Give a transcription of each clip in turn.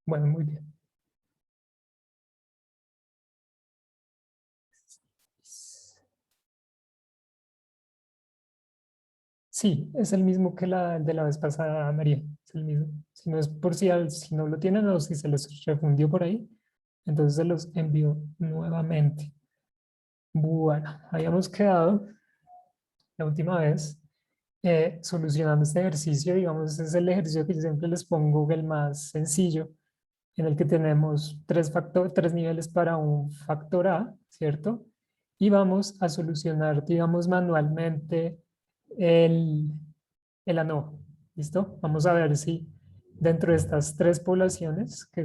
Bueno, muy bien. Sí, es el mismo que el de la vez pasada, María. Es el mismo. Si no es por si, si no lo tienen o si se les refundió por ahí, entonces se los envío nuevamente. Bueno, habíamos quedado la última vez solucionando este ejercicio. Digamos, es el ejercicio que yo siempre les pongo, el más sencillo, en el que tenemos tres niveles para un factor A, ¿cierto? Y vamos a solucionar, digamos, manualmente el, el ANOVA. ¿Listo? Vamos a ver si dentro de estas tres poblaciones que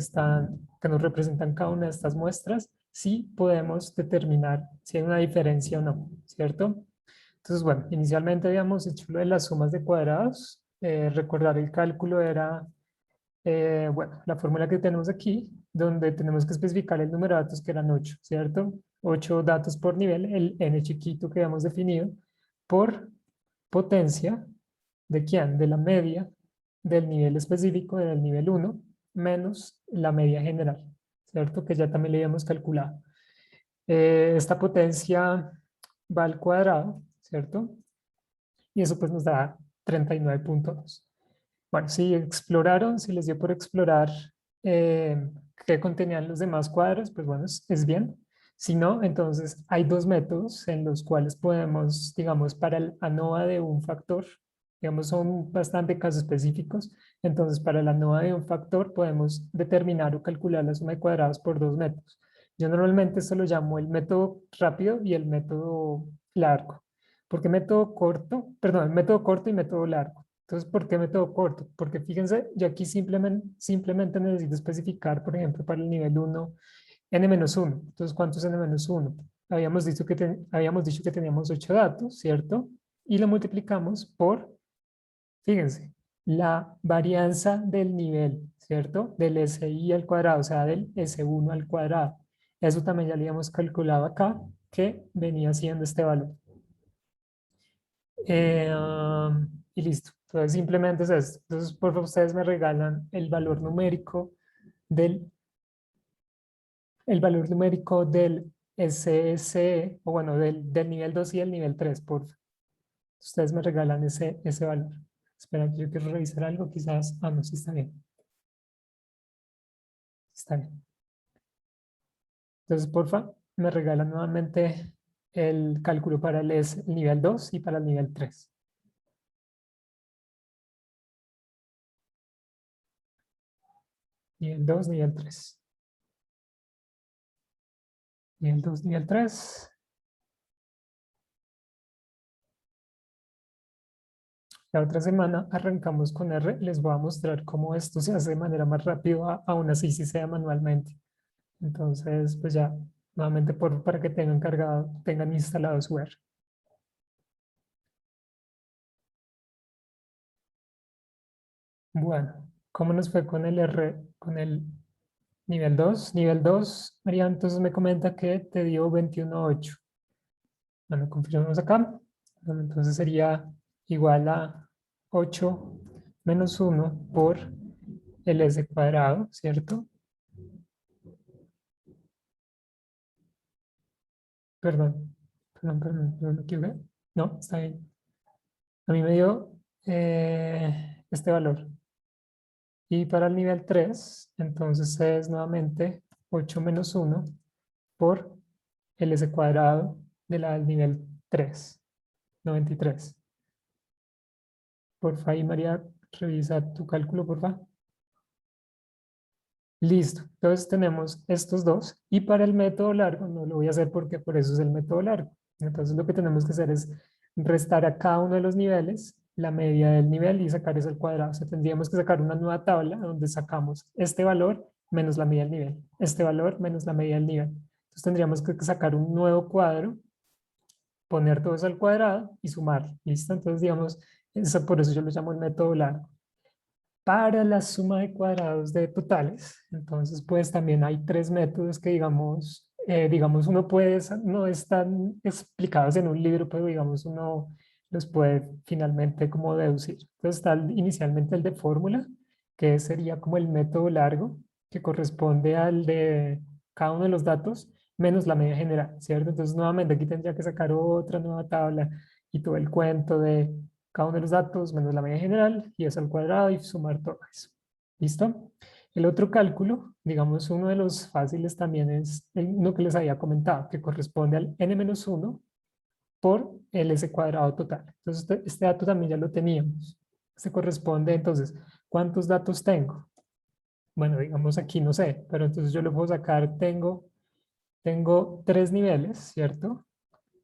nos representan cada una de estas muestras, si podemos determinar si hay una diferencia o no, ¿cierto? Entonces, bueno, inicialmente habíamos hecho lo de las sumas de cuadrados. Recordar el cálculo era, bueno, la fórmula que tenemos aquí, donde tenemos que especificar el número de datos que eran 8, ¿cierto? 8 datos por nivel, el n chiquito que habíamos definido, por potencia. ¿De quién? De la media del nivel específico del nivel 1 menos la media general, ¿cierto? Que ya también le habíamos calculado. Esta potencia va al cuadrado, ¿cierto? Y eso pues nos da 39.2. Bueno, si exploraron, si les dio por explorar qué contenían los demás cuadros, pues bueno, es bien. Si no, entonces hay dos métodos en los cuales podemos, digamos, para el ANOVA de un factor, digamos, son bastante casos específicos. Entonces, para el ANOVA de un factor podemos determinar o calcular la suma de cuadrados por dos métodos. Yo normalmente esto lo llamo el método rápido y el método largo. ¿Por qué método corto? Perdón, método corto y método largo. Entonces, ¿por qué método corto? Porque fíjense, yo aquí simplemente necesito especificar, por ejemplo, para el nivel 1, n-1. Entonces, ¿cuánto es n-1? Habíamos dicho que teníamos 8 datos, ¿cierto? Y lo multiplicamos por, fíjense, la varianza del nivel, ¿cierto? Del SI al cuadrado, o sea, del S1 al cuadrado. Eso también ya lo habíamos calculado acá, que venía siendo este valor. Y listo. Entonces simplemente es esto. Entonces, por favor, ustedes me regalan del, el valor numérico del SSE, o bueno, del nivel 2 y el nivel 3, por favor. Ustedes me regalan ese valor. Espera, que yo quiero revisar algo, quizás. Ah, no, sí está bien. Está bien. Entonces, por favor, me regalan nuevamente el cálculo para el nivel 2 y para el nivel 3. Nivel 2, nivel 3. Nivel 2, nivel 3. La otra semana arrancamos con R. Les voy a mostrar cómo esto se hace de manera más rápida, aún así si sea manualmente. Entonces, pues ya, nuevamente para que tengan instalado su R. Bueno, ¿cómo nos fue con el R, con el nivel 2? Nivel 2, María, entonces me comenta que te dio 21.8. Bueno, confirmamos acá. Bueno, entonces sería igual a 8 menos 1 por el S cuadrado, ¿cierto? Perdón, me equivoqué. No, está bien. A mí me dio este valor. Y para el nivel 3 entonces es nuevamente 8 menos 1 por el S cuadrado del nivel 3, 93. Porfa, y María, revisa tu cálculo, porfa. Listo. Entonces tenemos estos dos. Y para el método largo, no lo voy a hacer porque por eso es el método largo. Entonces lo que tenemos que hacer es restar a cada uno de los niveles la media del nivel y sacar eso al cuadrado. O sea, tendríamos que sacar una nueva tabla donde sacamos este valor menos la media del nivel. Este valor menos la media del nivel. Entonces tendríamos que sacar un nuevo cuadro, poner todo eso al cuadrado y sumar. ¿Listo? Entonces, digamos, por eso yo lo llamo el método largo. Para la suma de cuadrados de totales, entonces pues también hay tres métodos que digamos uno puede, no están explicados en un libro, pero digamos uno los puede finalmente como deducir. Entonces está inicialmente el de fórmula, que sería como el método largo, que corresponde al de cada uno de los datos, menos la media general, ¿cierto? Entonces, nuevamente aquí tendría que sacar otra nueva tabla y todo el cuento de cada uno de los datos menos la media general y eso al cuadrado y sumar todo eso. ¿Listo? El otro cálculo, digamos, uno de los fáciles también es uno que les había comentado, que corresponde al n-1 por el s cuadrado total. Entonces, este dato también ya lo teníamos. Se corresponde, entonces, ¿cuántos datos tengo? Bueno, digamos aquí no sé, pero entonces yo lo puedo sacar, tengo 3 niveles, ¿cierto?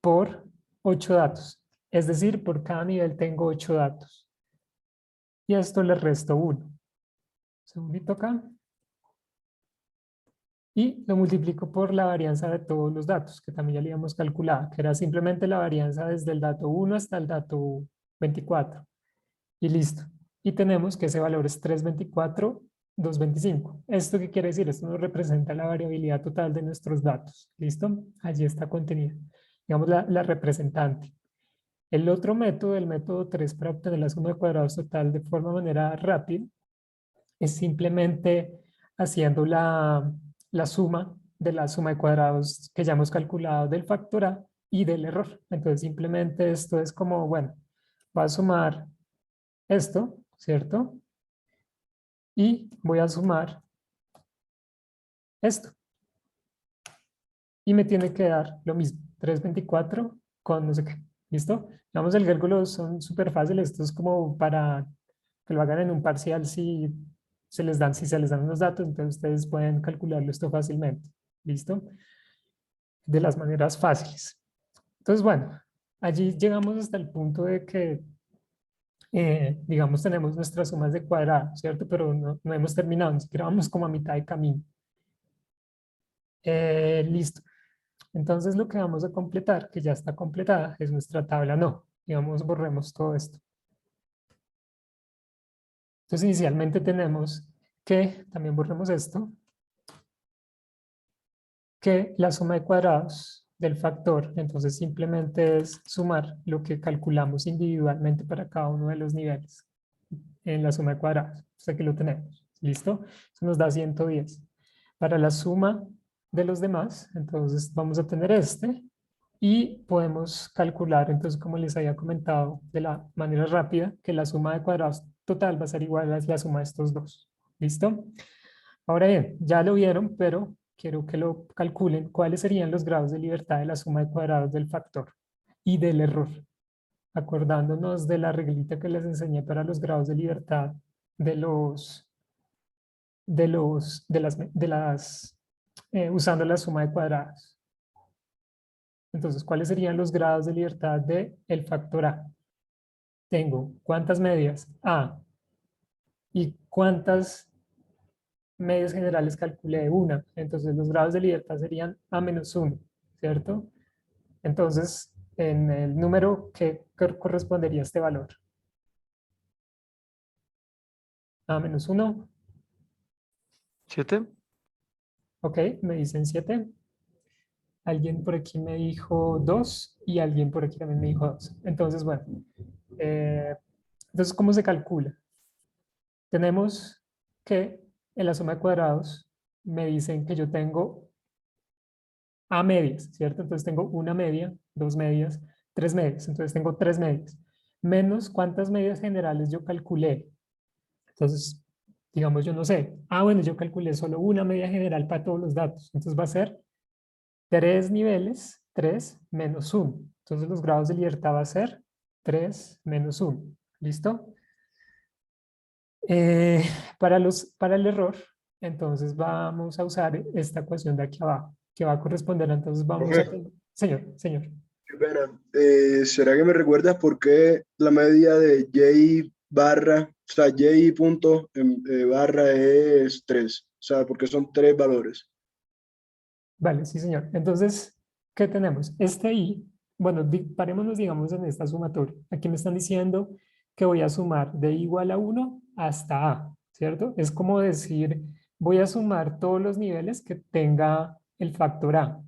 Por 8 datos. Es decir, por cada nivel tengo 8 datos. Y a esto le resto 1. Segundito acá. Y lo multiplico por la varianza de todos los datos, que también ya le habíamos calculado, que era simplemente la varianza desde el dato 1 hasta el dato 24. Y listo. Y tenemos que ese valor es 324, 225. ¿Esto qué quiere decir? Esto nos representa la variabilidad total de nuestros datos. ¿Listo? Allí está contenida. Digamos la representante. El otro método, el método 3 para obtener la suma de cuadrados total de manera rápida, es simplemente haciendo la suma de la suma de cuadrados que ya hemos calculado del factor A y del error. Entonces simplemente esto es como, bueno, va a sumar esto, ¿cierto? Y voy a sumar esto. Y me tiene que dar lo mismo, 324 con no sé qué. ¿Listo? Digamos, el cálculo son súper fáciles. Esto es como para que lo hagan en un parcial si si se les dan unos datos, entonces ustedes pueden calcularlo esto fácilmente. ¿Listo? De las maneras fáciles. Entonces, bueno, allí llegamos hasta el punto de que, digamos, tenemos nuestras sumas de cuadrados, ¿cierto? Pero no hemos terminado, ni siquiera vamos como a mitad de camino. Listo. Entonces lo que vamos a completar, que ya está completada, es nuestra tabla no. Digamos, borremos todo esto. Entonces inicialmente tenemos que, también borremos esto, que la suma de cuadrados del factor, entonces simplemente es sumar lo que calculamos individualmente para cada uno de los niveles en la suma de cuadrados. Entonces aquí lo tenemos. ¿Listo? Eso nos da 110. Para la suma de los demás, entonces vamos a tener este y podemos calcular, entonces como les había comentado de la manera rápida, que la suma de cuadrados total va a ser igual a la suma de estos dos. ¿Listo? Ahora bien, ya lo vieron, pero quiero que lo calculen cuáles serían los grados de libertad de la suma de cuadrados del factor y del error, acordándonos de la reglita que les enseñé para los grados de libertad de usando la suma de cuadrados. Entonces, ¿cuáles serían los grados de libertad de el factor A? Tengo cuántas medias A y cuántas medias generales calculé una. Entonces, los grados de libertad serían A menos 1, ¿cierto? Entonces, en el número que correspondería a este valor. A menos 1, 7. ok, me dicen 7. Alguien por aquí me dijo 2 y alguien por aquí también me dijo 2. Entonces, bueno, eh, entonces, ¿cómo se calcula? Tenemos que en la suma de cuadrados me dicen que yo tengo A medias, ¿cierto? Entonces tengo una media, dos medias, tres medias. Entonces tengo tres medias. Menos cuántas medias generales yo calculé. Entonces, digamos, yo no sé. Ah, bueno, yo calculé solo una media general para todos los datos. Entonces va a ser 3 niveles, 3 menos 1. Entonces los grados de libertad va a ser 3 menos 1. ¿Listo? Eh, para el error, entonces vamos a usar esta ecuación de aquí abajo, que va a corresponder, entonces vamos a Profe, tener, señor, qué pena. ¿Será que me recuerdas por qué la media de J barra, o sea, J punto barra es 3? O sea, porque son tres valores. vale, sí, señor. Entonces, ¿qué tenemos? Este i, bueno, parémonos, digamos, en esta sumatoria. Aquí me están diciendo que voy a sumar de igual a 1 hasta a, ¿cierto? Es como decir, voy a sumar todos los niveles que tenga el factor a.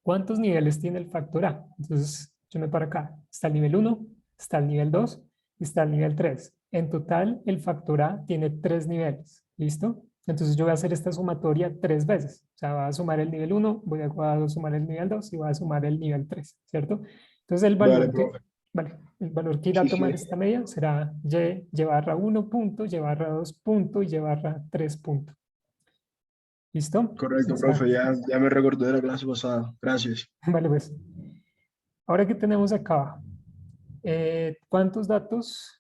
¿Cuántos niveles tiene el factor A? Entonces, yo me paro acá. Está el nivel 1, está el nivel 2 y está el nivel 3. En total, el factor A tiene 3 niveles. ¿Listo? Entonces yo voy a hacer esta sumatoria 3 veces. O sea, voy a sumar el nivel 1, voy a sumar el nivel 2 y voy a sumar el nivel 3, ¿cierto? Entonces el Vale, valor que, profe. vale, el valor que irá a Sí, sí. tomar esta media será y barra 1 punto, y barra 2 punto y barra 3 punto. ¿Listo? Correcto, Está. profe. Ya me recordé de la clase pasada. Gracias. Vale, pues. Ahora que tenemos acá, ¿cuántos datos?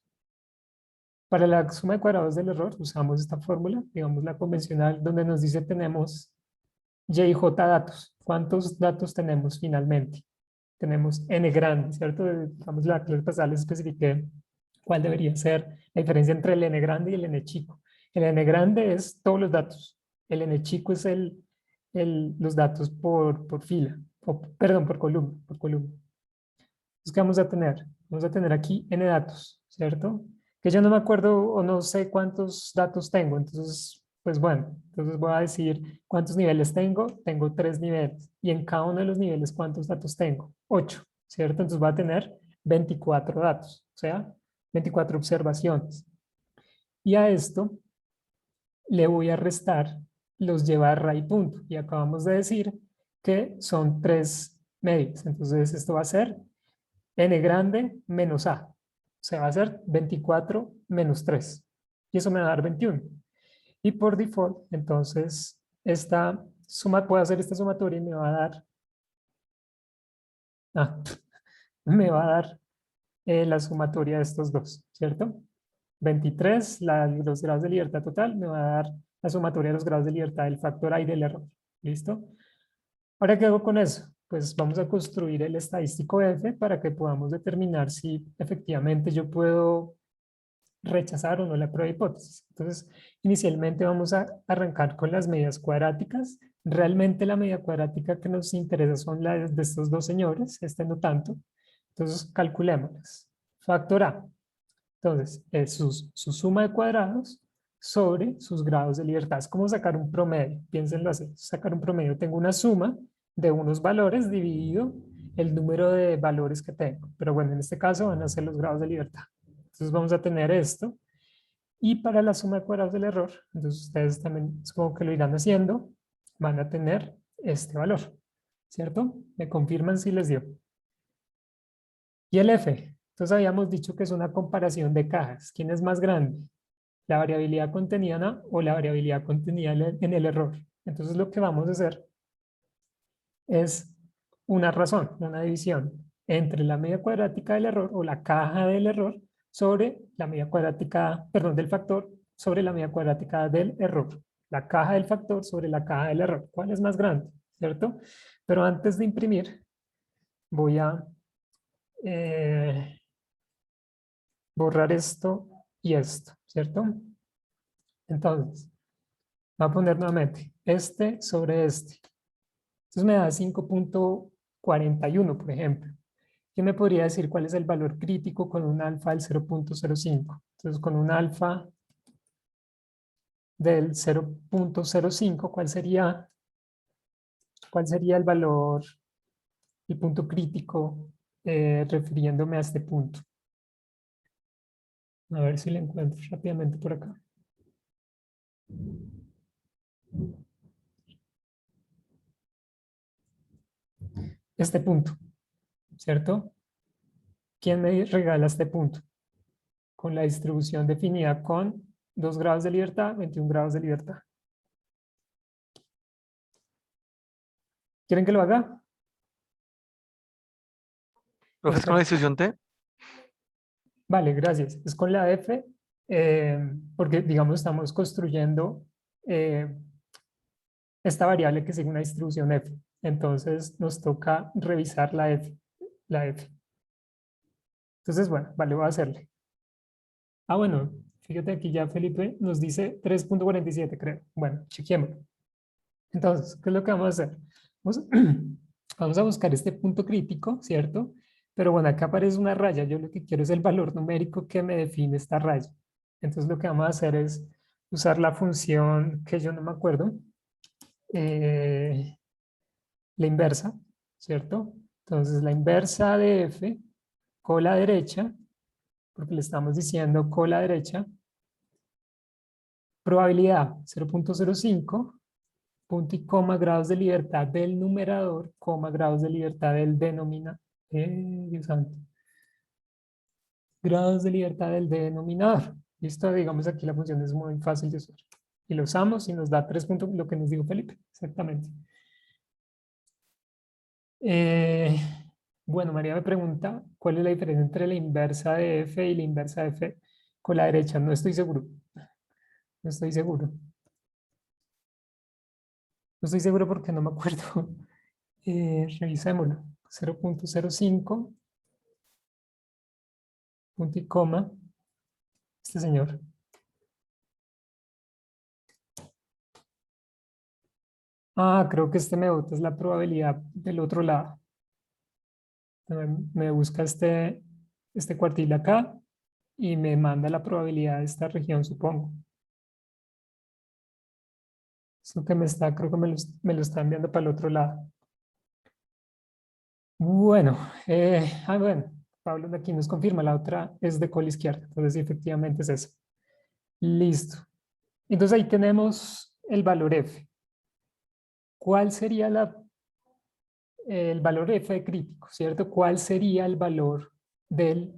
Para la suma de cuadrados del error usamos esta fórmula, digamos la convencional, donde nos dice tenemos y y j datos. ¿Cuántos datos tenemos finalmente? Tenemos n grande, ¿cierto? Digamos, la clase pasada les especifiqué cuál debería ser la diferencia entre el n grande y el n chico. El n grande es todos los datos. El n chico es los datos por fila, perdón, por columna, Entonces, ¿qué vamos a tener? Vamos a tener aquí n datos, ¿cierto? Que yo no me acuerdo o no sé cuántos datos tengo. Entonces, pues bueno, entonces voy a decir cuántos niveles tengo. Tengo 3 niveles. Y en cada uno de los niveles, ¿cuántos datos tengo? 8, ¿cierto? Entonces voy a tener 24 datos, o sea, 24 observaciones. Y a esto le voy a restar los llevar y punto. Y acabamos de decir que son 3 medias. Entonces esto va a ser n grande menos a. O sea, va a ser 24 menos 3. Y eso me va a dar 21. Y por default, entonces, puedo hacer esta sumatoria y me va a dar, ah, me va a dar la sumatoria de estos dos, ¿cierto? 23, los grados de libertad total, me va a dar la sumatoria de los grados de libertad del factor A y del error. ¿Listo? Ahora, ¿qué hago con eso? Pues vamos a construir el estadístico F para que podamos determinar si efectivamente yo puedo rechazar o no la prueba de hipótesis. Entonces, inicialmente vamos a arrancar con las medidas cuadráticas. Realmente la medida cuadrática que nos interesa son las de estos dos señores, este no tanto. Entonces, calculémoslas. Factor A. Entonces, es su suma de cuadrados sobre sus grados de libertad. Es como sacar un promedio, piénsenlo así. Sacar un promedio, tengo una suma de unos valores dividido el número de valores que tengo. Pero bueno, en este caso van a ser los grados de libertad. Entonces vamos a tener esto. Y para la suma de cuadrados del error, entonces ustedes también supongo que lo irán haciendo, van a tener este valor, ¿cierto? Me confirman si les dio. Y el F, entonces habíamos dicho que es una comparación de cajas. ¿Quién es más grande? ¿La variabilidad contenida en A o la variabilidad contenida en el error? Entonces lo que vamos a hacer es una razón, una división entre la media cuadrática del error o la caja del error sobre la media cuadrática, perdón, del factor sobre la media cuadrática del error. La caja del factor sobre la caja del error. ¿Cuál es más grande? ¿Cierto? Pero antes de imprimir, voy a borrar esto y esto, ¿cierto? Entonces, voy a poner nuevamente este sobre este. Entonces me da 5.41, por ejemplo. ¿Quién me podría decir cuál es el valor crítico con un alfa del 0.05? Entonces, con un alfa del 0.05, cuál sería el valor, el punto crítico refiriéndome a este punto? A ver si lo encuentro rápidamente por acá. Este punto, ¿cierto? ¿Quién me regala este punto? Con la distribución definida con 2 grados de libertad, 21 grados de libertad. ¿Quieren que lo haga? ¿Profe, es con la distribución T? Vale, gracias. Es con la F, porque digamos estamos construyendo eh, esta variable que sigue una distribución F. Entonces nos toca revisar la F. Entonces, bueno, vale, voy a hacerle. Ah, bueno, fíjate aquí ya Felipe nos dice 3.47, creo. Bueno, chequémoslo. Entonces, ¿qué es lo que vamos a hacer? Vamos, vamos a buscar este punto crítico, ¿cierto? Pero bueno, acá aparece una raya. Yo lo que quiero es el valor numérico que me define esta raya. Entonces, lo que vamos a hacer es usar la función que yo no me acuerdo, la inversa, ¿cierto? Entonces, la inversa de f, cola derecha, porque le estamos diciendo cola derecha, Probabilidad 0.05, punto y coma, grados de libertad del numerador, coma, grados de libertad del denominador. Dios santo. Grados de libertad del denominador. Listo, digamos aquí la función es muy fácil de usar. Y lo usamos y nos da 3 puntos, lo que nos dijo Felipe, exactamente. Bueno, María me pregunta, ¿cuál es la diferencia entre la inversa de f y la inversa de f con la derecha? No estoy seguro. No estoy seguro. No estoy seguro porque no me acuerdo. Revisémoslo. 0.05, punto y coma. Este señor. Ah, creo que este me bota es la probabilidad del otro lado. Me busca este cuartil acá y me manda la probabilidad de esta región, supongo. Esto que me está, creo que me lo está enviando para el otro lado. Bueno, bueno, Pablo de aquí nos confirma, la otra es de cola izquierda, entonces sí, efectivamente es eso. Listo. Entonces ahí tenemos el valor f. ¿Cuál sería el valor f de crítico, cierto? ¿Cuál sería el valor del,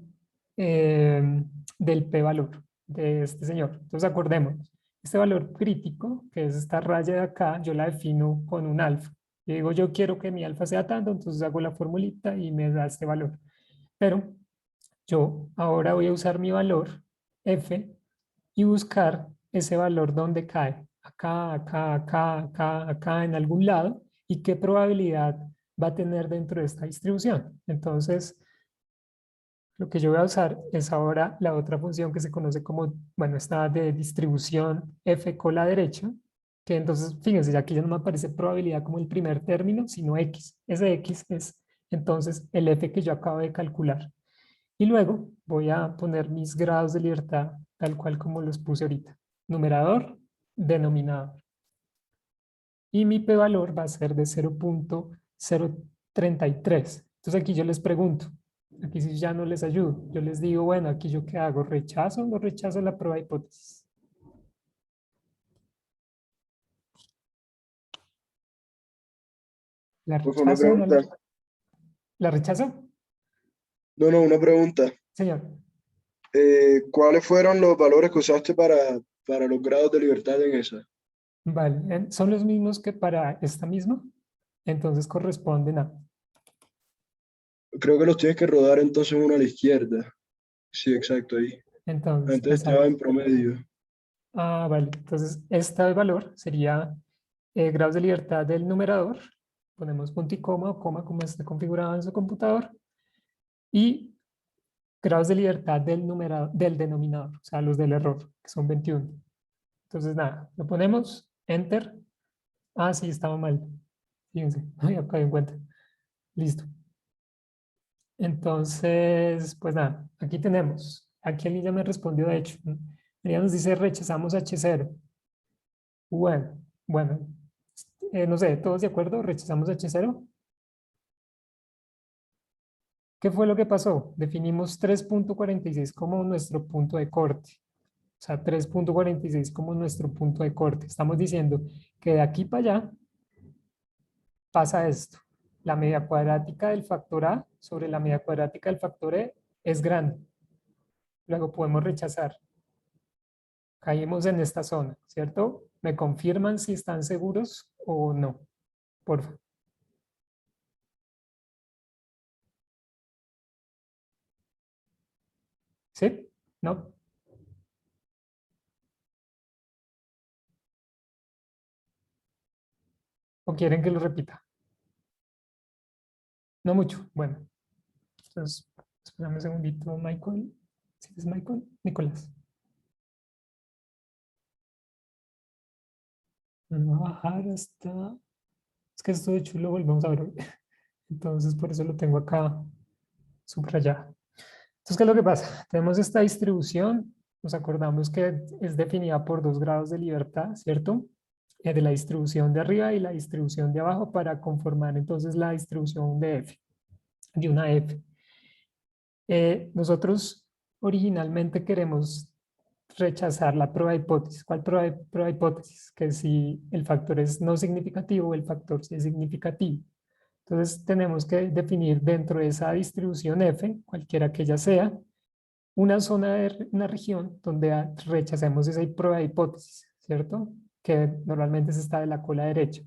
eh, del p-valor de este señor? Entonces acordémonos, este valor crítico, que es esta raya de acá, yo la defino con un alfa. Yo digo, yo quiero que mi alfa sea tanto, entonces hago la formulita y me da este valor. Pero yo ahora voy a usar mi valor f y buscar ese valor donde cae. Acá, acá, acá, acá, acá, en algún lado. Y qué probabilidad va a tener dentro de esta distribución. Entonces, lo que yo voy a usar es ahora la otra función que se conoce como, bueno, esta de distribución f con la derecha, que entonces, fíjense, aquí ya no me aparece probabilidad como el primer término, sino x. Ese x es entonces el f que yo acabo de calcular. Y luego voy a poner mis grados de libertad tal cual como los puse ahorita. Numerador, denominador. Y mi p-valor va a ser de 0.033. Entonces aquí yo les pregunto, aquí sí ya no les ayudo. Yo les digo, bueno, aquí yo qué hago, ¿rechazo o no rechazo la prueba de hipótesis? ¿La Pues una rechazo o no pregunta. la rechazo? No, no, una pregunta. Señor. ¿Cuáles fueron los valores que usaste para los grados de libertad en esa? Vale, son los mismos que para esta misma. Entonces corresponden a... Creo que los tienes que rodar entonces uno a la izquierda. Sí, exacto, ahí. Entonces, Antes estaba exacto. en promedio. Ah, vale. Entonces, este valor sería grados de libertad del numerador. Ponemos punto y coma o coma como está configurado en su computador. Y grados de libertad del numerador, del denominador, o sea, los del error, que son 21. Entonces, nada, lo ponemos, enter. Ah, sí, estaba mal. Fíjense, ya caí en cuenta. Listo. Entonces, pues nada, aquí tenemos. Aquí alguien ya me respondió, de hecho. Ella nos dice rechazamos H0. Bueno, no sé, ¿todos de acuerdo? ¿Rechazamos H0? ¿Qué fue lo que pasó? Definimos 3.46 como nuestro punto de corte. O sea, 3.46 como nuestro punto de corte. Estamos diciendo que de aquí para allá pasa esto. La media cuadrática del factor A sobre la media cuadrática del factor E es grande. Luego podemos rechazar. Caímos en esta zona, ¿cierto? ¿Me confirman si están seguros o no? Por favor. ¿Sí? ¿No? ¿O quieren que lo repita? No mucho. Bueno, entonces, espérame un segundito, Michael. ¿Sí es Michael? Nicolás. Vamos a bajar hasta... Es que esto de hecho lo volvemos a ver hoy. Entonces, por eso lo tengo acá subrayado. Entonces, ¿qué es lo que pasa? Tenemos esta distribución. Nos acordamos que es definida por 2 grados de libertad, ¿cierto? De la distribución de arriba y la distribución de abajo para conformar entonces la distribución de f, de una f. Nosotros originalmente queremos rechazar la prueba de hipótesis. ¿Cuál prueba de hipótesis? Que si el factor es no significativo, el factor sí es significativo. Entonces tenemos que definir dentro de esa distribución F, cualquiera que ella sea, una zona de una región donde rechacemos esa prueba de hipótesis, ¿cierto? Que normalmente es esta de la cola derecha.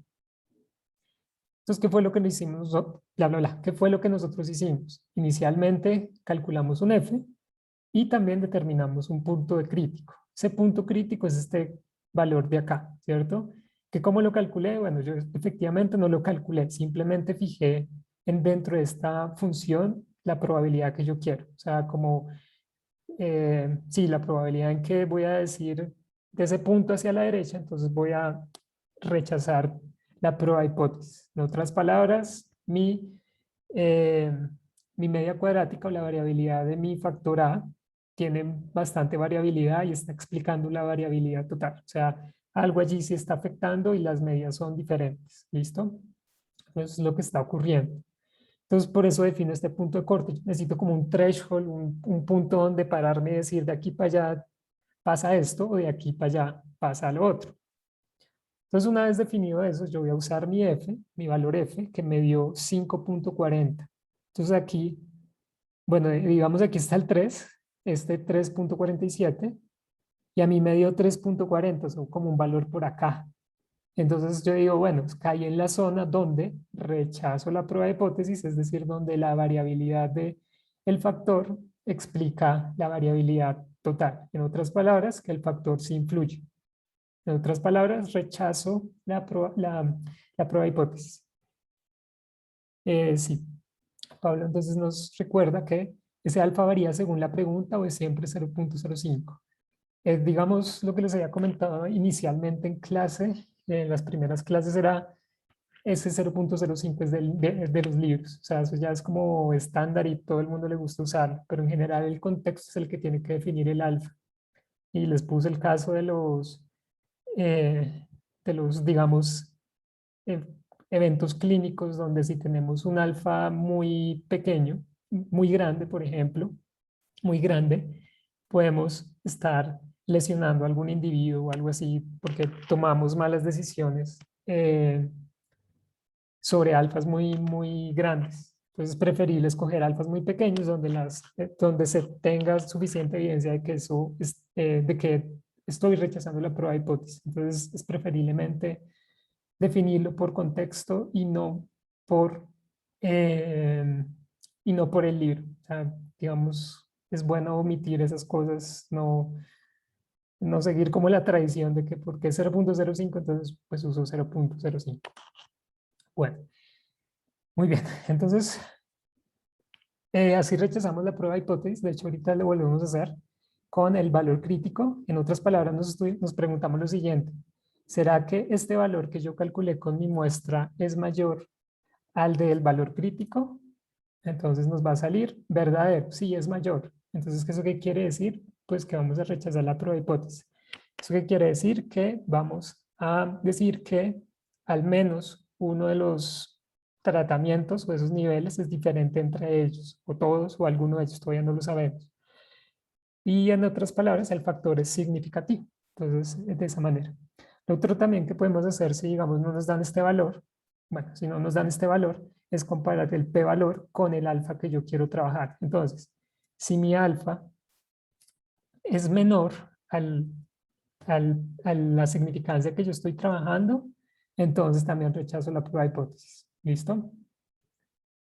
Entonces, ¿qué fue lo que nos hicimos? Bla, bla, bla. ¿Qué fue lo que nosotros hicimos? Inicialmente calculamos un F y también determinamos un punto de crítico. Ese punto crítico es este valor de acá, ¿cierto? ¿Que cómo lo calculé? Bueno, yo efectivamente no lo calculé, simplemente fijé dentro de esta función la probabilidad que yo quiero. O sea, como, sí, la probabilidad en que voy a decir de ese punto hacia la derecha, entonces voy a rechazar la prueba de hipótesis. En otras palabras, eh, mi media cuadrática o la variabilidad de mi factor A tiene bastante variabilidad y está explicando la variabilidad total. O sea, algo allí sí está afectando y las medias son diferentes. ¿Listo? Eso es lo que está ocurriendo. Entonces, por eso defino este punto de corte. Necesito como un threshold, un punto donde pararme y decir de aquí para allá pasa esto o de aquí para allá pasa lo otro. Entonces, una vez definido eso, yo voy a usar mi F, mi valor F, que me dio 5.40. Entonces aquí, bueno, digamos aquí está el 3, este 3.47, y a mí me dio 3.40, son como un valor por acá. Entonces yo digo, bueno, caí en la zona donde rechazo la prueba de hipótesis, es decir, donde la variabilidad de el factor explica la variabilidad total. En otras palabras, que el factor sí influye. En otras palabras, rechazo la prueba de hipótesis. Sí, Pablo entonces nos recuerda que ese alfa varía según la pregunta o es siempre 0.05. Digamos lo que les había comentado inicialmente en clase, en las primeras clases era ese 0.05 es de los libros, o sea, eso ya es como estándar y todo el mundo le gusta usarlo, pero en general el contexto es el que tiene que definir el alfa. Y les puse el caso digamos, eh, eventos clínicos donde si tenemos un alfa muy pequeño, muy grande, por ejemplo, muy grande, podemos estar lesionando a algún individuo o algo así porque tomamos malas decisiones sobre alfas muy grandes. Entonces es preferible escoger alfas muy pequeños donde se tenga suficiente evidencia de que de que estoy rechazando la prueba de hipótesis. Entonces es preferiblemente definirlo por contexto por, eh, y no por el libro. O sea, digamos, es bueno omitir esas cosas, no seguir como la tradición de que porque es 0.05, entonces pues uso 0.05. Bueno, muy bien. Entonces, así rechazamos la prueba de hipótesis. De hecho, ahorita lo volvemos a hacer con el valor crítico. En otras palabras, nos preguntamos lo siguiente. ¿Será que este valor que yo calculé con mi muestra es mayor al del valor crítico? Entonces nos va a salir verdadero. Sí, es mayor. Entonces, ¿eso qué quiere decir? Pues que vamos a rechazar la prueba de hipótesis. ¿Eso qué quiere decir? Que vamos a decir que al menos uno de los tratamientos o esos niveles es diferente entre ellos, o todos, o alguno de ellos, todavía no lo sabemos. Y en otras palabras, el factor es significativo. Entonces, de esa manera. Lo otro también que podemos hacer si, digamos, no nos dan este valor, bueno, si no nos dan este valor, es comparar el p-valor con el alfa que yo quiero trabajar. Entonces, si mi alfa es menor a la significancia que yo estoy trabajando, entonces también rechazo la prueba de hipótesis. ¿Listo?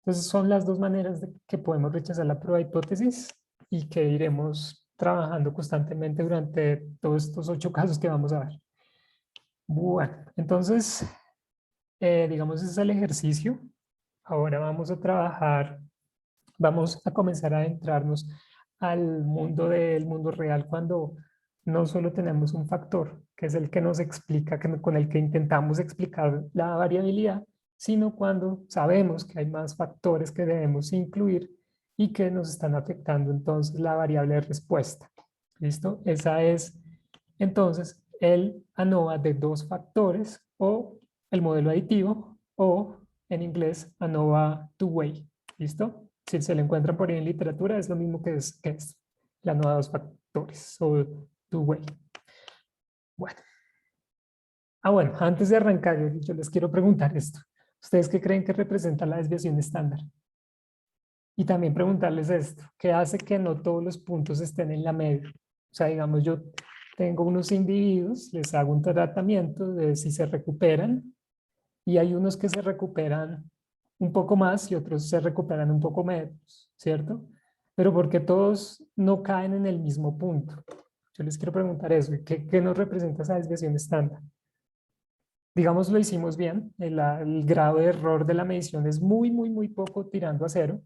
Entonces son las dos maneras de que podemos rechazar la prueba de hipótesis y que iremos trabajando constantemente durante todos estos 8 casos que vamos a ver. Bueno, entonces, digamos, ese es el ejercicio. Ahora vamos a trabajar, vamos a comenzar a adentrarnos al mundo del mundo real cuando no solo tenemos un factor, que es el que nos explica, con el que intentamos explicar la variabilidad, sino cuando sabemos que hay más factores que debemos incluir y que nos están afectando entonces la variable de respuesta. ¿Listo? Esa es entonces el ANOVA de 2 factores o el modelo aditivo o en inglés ANOVA two-way. ¿Listo? Si se lo encuentran por ahí en literatura es lo mismo que es la ANOVA de 2 factores o two-way. Bueno. Bueno, antes de arrancar, yo les quiero preguntar esto. ¿Ustedes qué creen que representa la desviación estándar? Y también preguntarles esto, ¿qué hace que no todos los puntos estén en la media? O sea, digamos, yo tengo unos individuos, les hago un tratamiento de si se recuperan, y hay unos que se recuperan un poco más y otros se recuperan un poco menos, ¿cierto? Pero porque todos no caen en el mismo punto. Yo les quiero preguntar eso, ¿qué nos representa esa desviación estándar? Digamos, lo hicimos bien, el grado de error de la medición es muy poco tirando a cero,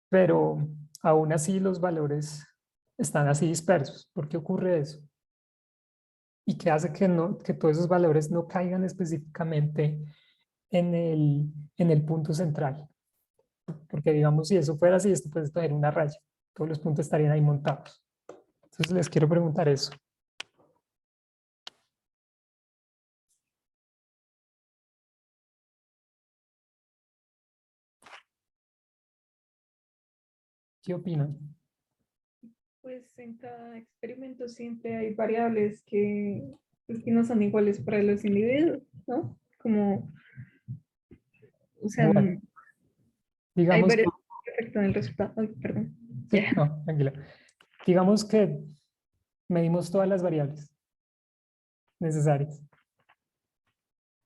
pero aún así los valores están así dispersos. ¿Por qué ocurre eso? ¿Y qué hace que todos esos valores no caigan específicamente en el punto central? Porque digamos, si eso fuera así, esto puede tener una raya. Todos los puntos estarían ahí montados. Entonces les quiero preguntar eso. ¿Qué opinan? Pues en cada experimento siempre hay variables pues, que no son iguales para los individuos, ¿no? Como, o sea, Bueno, hay digamos que, variables que afectan el resultado. Ay, perdón. sí, Ya. no, tranquila. Digamos que medimos todas las variables necesarias.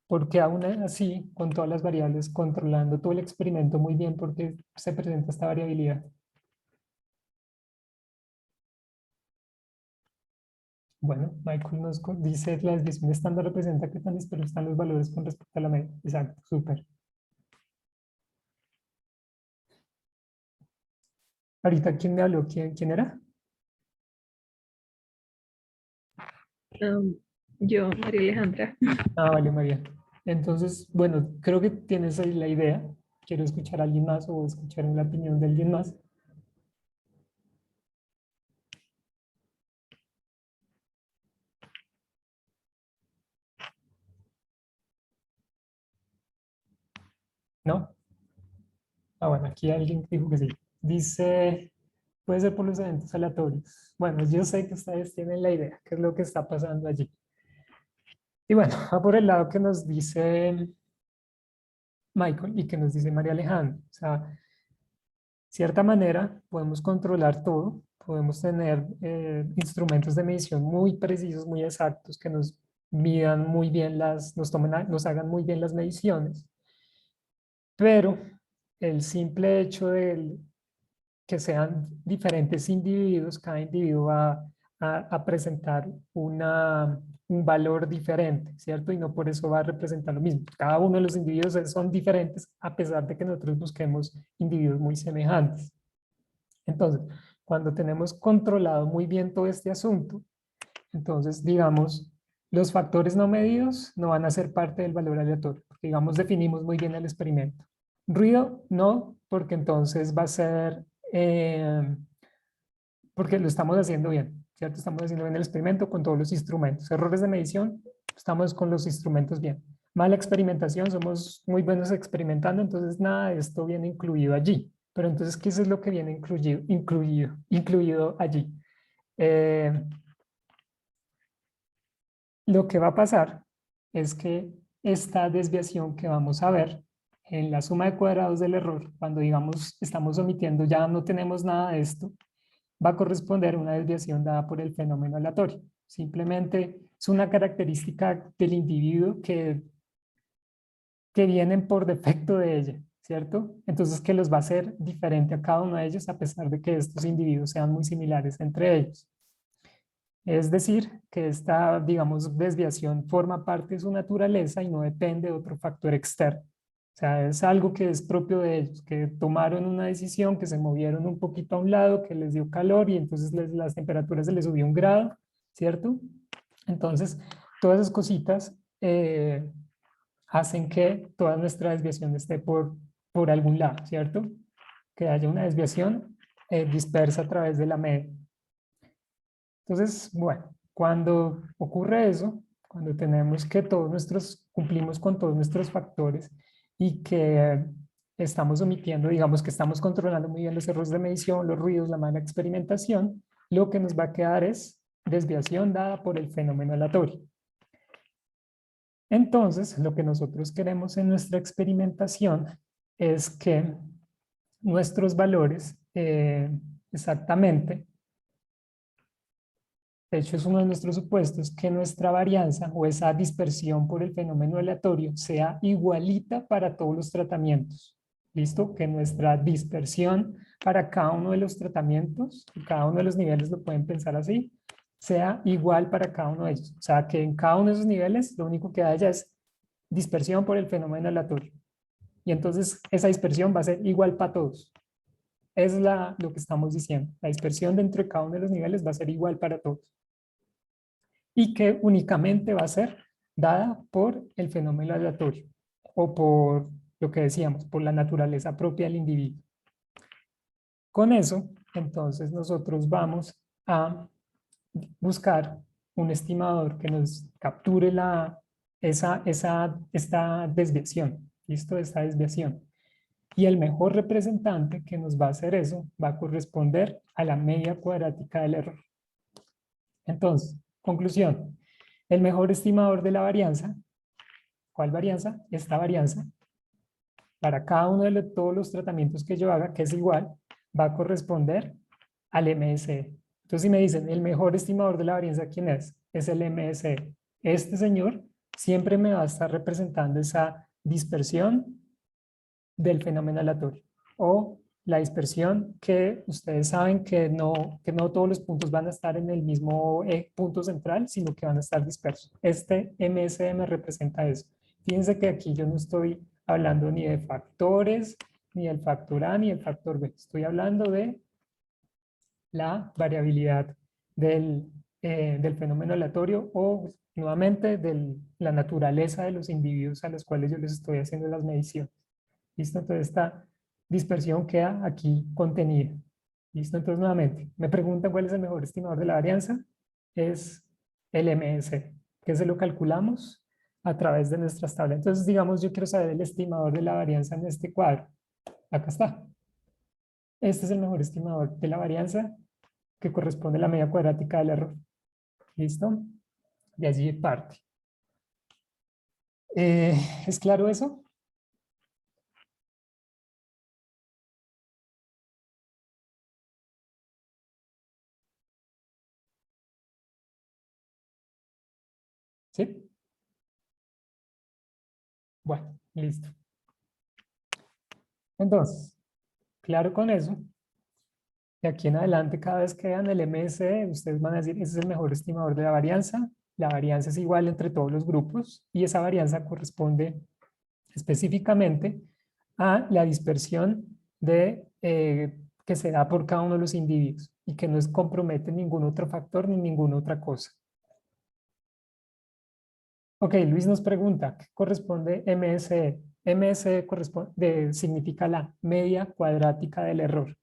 Porque aún así, con todas las variables, controlando todo el experimento muy bien, porque se presenta esta variabilidad. Bueno, Michael nos dice la desviación estándar representa qué tan dispersos están los valores con respecto a la media. Exacto, súper. Ahorita, ¿quién me habló? ¿Quién era? Yo, María Alejandra. Vale, María. Entonces, bueno, creo que tienes ahí la idea. Quiero escuchar a alguien más o escuchar la opinión de alguien más. ¿No? Bueno, aquí alguien dijo que sí. Dice, puede ser por los eventos aleatorios. Bueno, yo sé que ustedes tienen la idea, qué es lo que está pasando allí. Y bueno, va por el lado que nos dice Michael y que nos dice María Alejandra. O sea, cierta manera podemos controlar todo, podemos tener instrumentos de medición muy precisos, muy exactos, que nos midan muy bien nos hagan muy bien las mediciones, pero el simple hecho de que sean diferentes individuos, cada individuo va a presentar un valor diferente, ¿cierto? Y no por eso va a representar lo mismo. Cada uno de los individuos son diferentes a pesar de que nosotros busquemos individuos muy semejantes. Entonces, cuando tenemos controlado muy bien todo este asunto, entonces, digamos, los factores no medidos no van a ser parte del valor aleatorio, porque, digamos, definimos muy bien el experimento. Ruido, no, porque entonces va a ser, porque lo estamos haciendo bien, ¿cierto? Estamos haciendo bien el experimento con todos los instrumentos. Errores de medición, estamos con los instrumentos bien. Mala experimentación, somos muy buenos experimentando, entonces nada de esto viene incluido allí. Pero entonces, ¿qué es lo que viene incluido allí? Lo que va a pasar es que esta desviación que vamos a ver en la suma de cuadrados del error, cuando digamos estamos omitiendo, ya no tenemos nada de esto, va a corresponder a una desviación dada por el fenómeno aleatorio. Simplemente es una característica del individuo que vienen por defecto de ella, ¿cierto? Entonces que los va a hacer diferente a cada uno de ellos a pesar de que estos individuos sean muy similares entre ellos. Es decir, que esta, digamos, desviación forma parte de su naturaleza y no depende de otro factor externo. O sea, es algo que es propio de ellos, que tomaron una decisión, que se movieron un poquito a un lado, que les dio calor y entonces las temperaturas se les subió 1 grado, ¿cierto? Entonces, todas esas cositas hacen que toda nuestra desviación esté por algún lado, ¿cierto? Que haya una desviación dispersa a través de la media. Entonces, bueno, cuando ocurre eso, cuando tenemos que cumplimos con todos nuestros factores y que estamos omitiendo, digamos que estamos controlando muy bien los errores de medición, los ruidos, la mala experimentación, lo que nos va a quedar es desviación dada por el fenómeno aleatorio. Entonces, lo que nosotros queremos en nuestra experimentación es que nuestros valores exactamente, de hecho es uno de nuestros supuestos, que nuestra varianza o esa dispersión por el fenómeno aleatorio sea igualita para todos los tratamientos. ¿Listo? Que nuestra dispersión para cada uno de los tratamientos, cada uno de los niveles lo pueden pensar así, sea igual para cada uno de ellos. O sea, que en cada uno de esos niveles lo único que haya es dispersión por el fenómeno aleatorio. Y entonces esa dispersión va a ser igual para todos. Es lo que estamos diciendo. La dispersión dentro de cada uno de los niveles va a ser igual para todos. Y que únicamente va a ser dada por el fenómeno aleatorio o por lo que decíamos, por la naturaleza propia del individuo. Con eso, entonces nosotros vamos a buscar un estimador que nos capture esta desviación. ¿Listo? Esta desviación. Y el mejor representante que nos va a hacer eso va a corresponder a la media cuadrática del error. Entonces, conclusión. El mejor estimador de la varianza, ¿cuál varianza? Esta varianza, para cada uno de todos los tratamientos que yo haga, que es igual, va a corresponder al MSE. Entonces, si me dicen, el mejor estimador de la varianza, ¿quién es? Es el MSE. Este señor siempre me va a estar representando esa dispersión del fenómeno aleatorio o la dispersión que ustedes saben que no todos los puntos van a estar en el mismo punto central, sino que van a estar dispersos. Este MSE me representa eso. Fíjense que aquí yo no estoy hablando ni de factores, ni del factor A, ni del factor B. Estoy hablando de la variabilidad del fenómeno aleatorio o nuevamente de la naturaleza de los individuos a los cuales yo les estoy haciendo las mediciones. ¿Listo? Entonces esta dispersión queda aquí contenida. ¿Listo? Entonces nuevamente, me preguntan cuál es el mejor estimador de la varianza. Es el MS, que se lo calculamos a través de nuestras tablas. Entonces digamos, yo quiero saber el estimador de la varianza en este cuadro. Acá está. Este es el mejor estimador de la varianza que corresponde a la media cuadrática del error. ¿Listo? De allí parte. ¿Es claro eso? ¿Sí? Bueno, listo. Entonces, claro con eso. De aquí en adelante, cada vez que vean el MSE, ustedes van a decir, ese es el mejor estimador de la varianza. La varianza es igual entre todos los grupos y esa varianza corresponde específicamente a la dispersión que se da por cada uno de los individuos y que no compromete ningún otro factor ni ninguna otra cosa. Ok, Luis nos pregunta, ¿qué corresponde MSE? MSE significa la media cuadrática del error.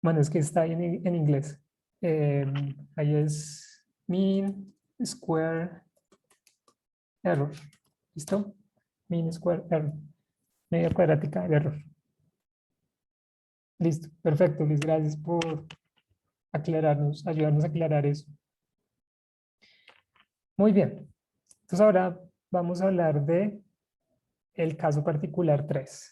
Bueno, es que está ahí en inglés. Ahí es mean square error. ¿Listo? Mean square error. Media cuadrática del error. Listo. Perfecto, Luis. Gracias por aclararnos, ayudarnos a aclarar eso. Muy bien. Entonces ahora vamos a hablar de el caso particular 3.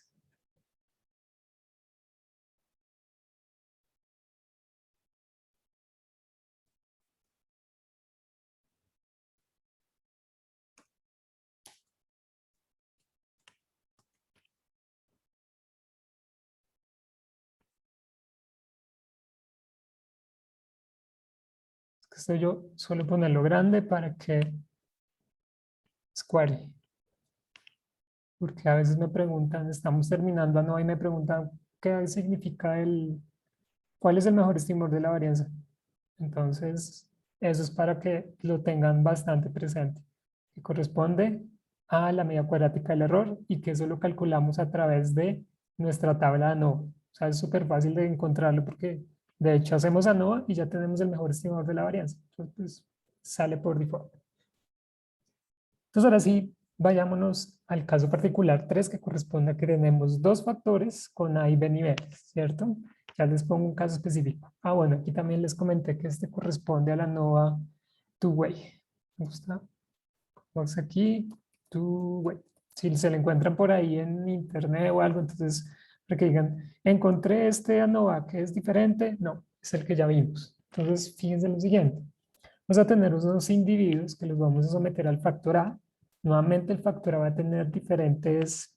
Esto yo suelo ponerlo grande para que square. Porque a veces me preguntan, estamos terminando a no y me preguntan qué significa cuál es el mejor estimador de la varianza. Entonces, eso es para que lo tengan bastante presente. Que corresponde a la media cuadrática del error y que eso lo calculamos a través de nuestra tabla de ANOVA. O sea, es súper fácil de encontrarlo porque de hecho hacemos ANOVA y ya tenemos el mejor estimador de la varianza. Entonces, pues, sale por default. Entonces, ahora sí, vayámonos al caso particular 3 que corresponde a que tenemos dos factores con A y B niveles, ¿cierto? Ya les pongo un caso específico. Ah, bueno, aquí también les comenté que este corresponde a la ANOVA two-way. ¿Me gusta? Vamos aquí, two-way. Si se le encuentran por ahí en internet o algo, entonces, para que digan, encontré este ANOVA que es diferente, no, es el que ya vimos. Entonces, fíjense lo siguiente. Vamos a tener unos individuos que los vamos a someter al factor A. Nuevamente el factor A va a tener diferentes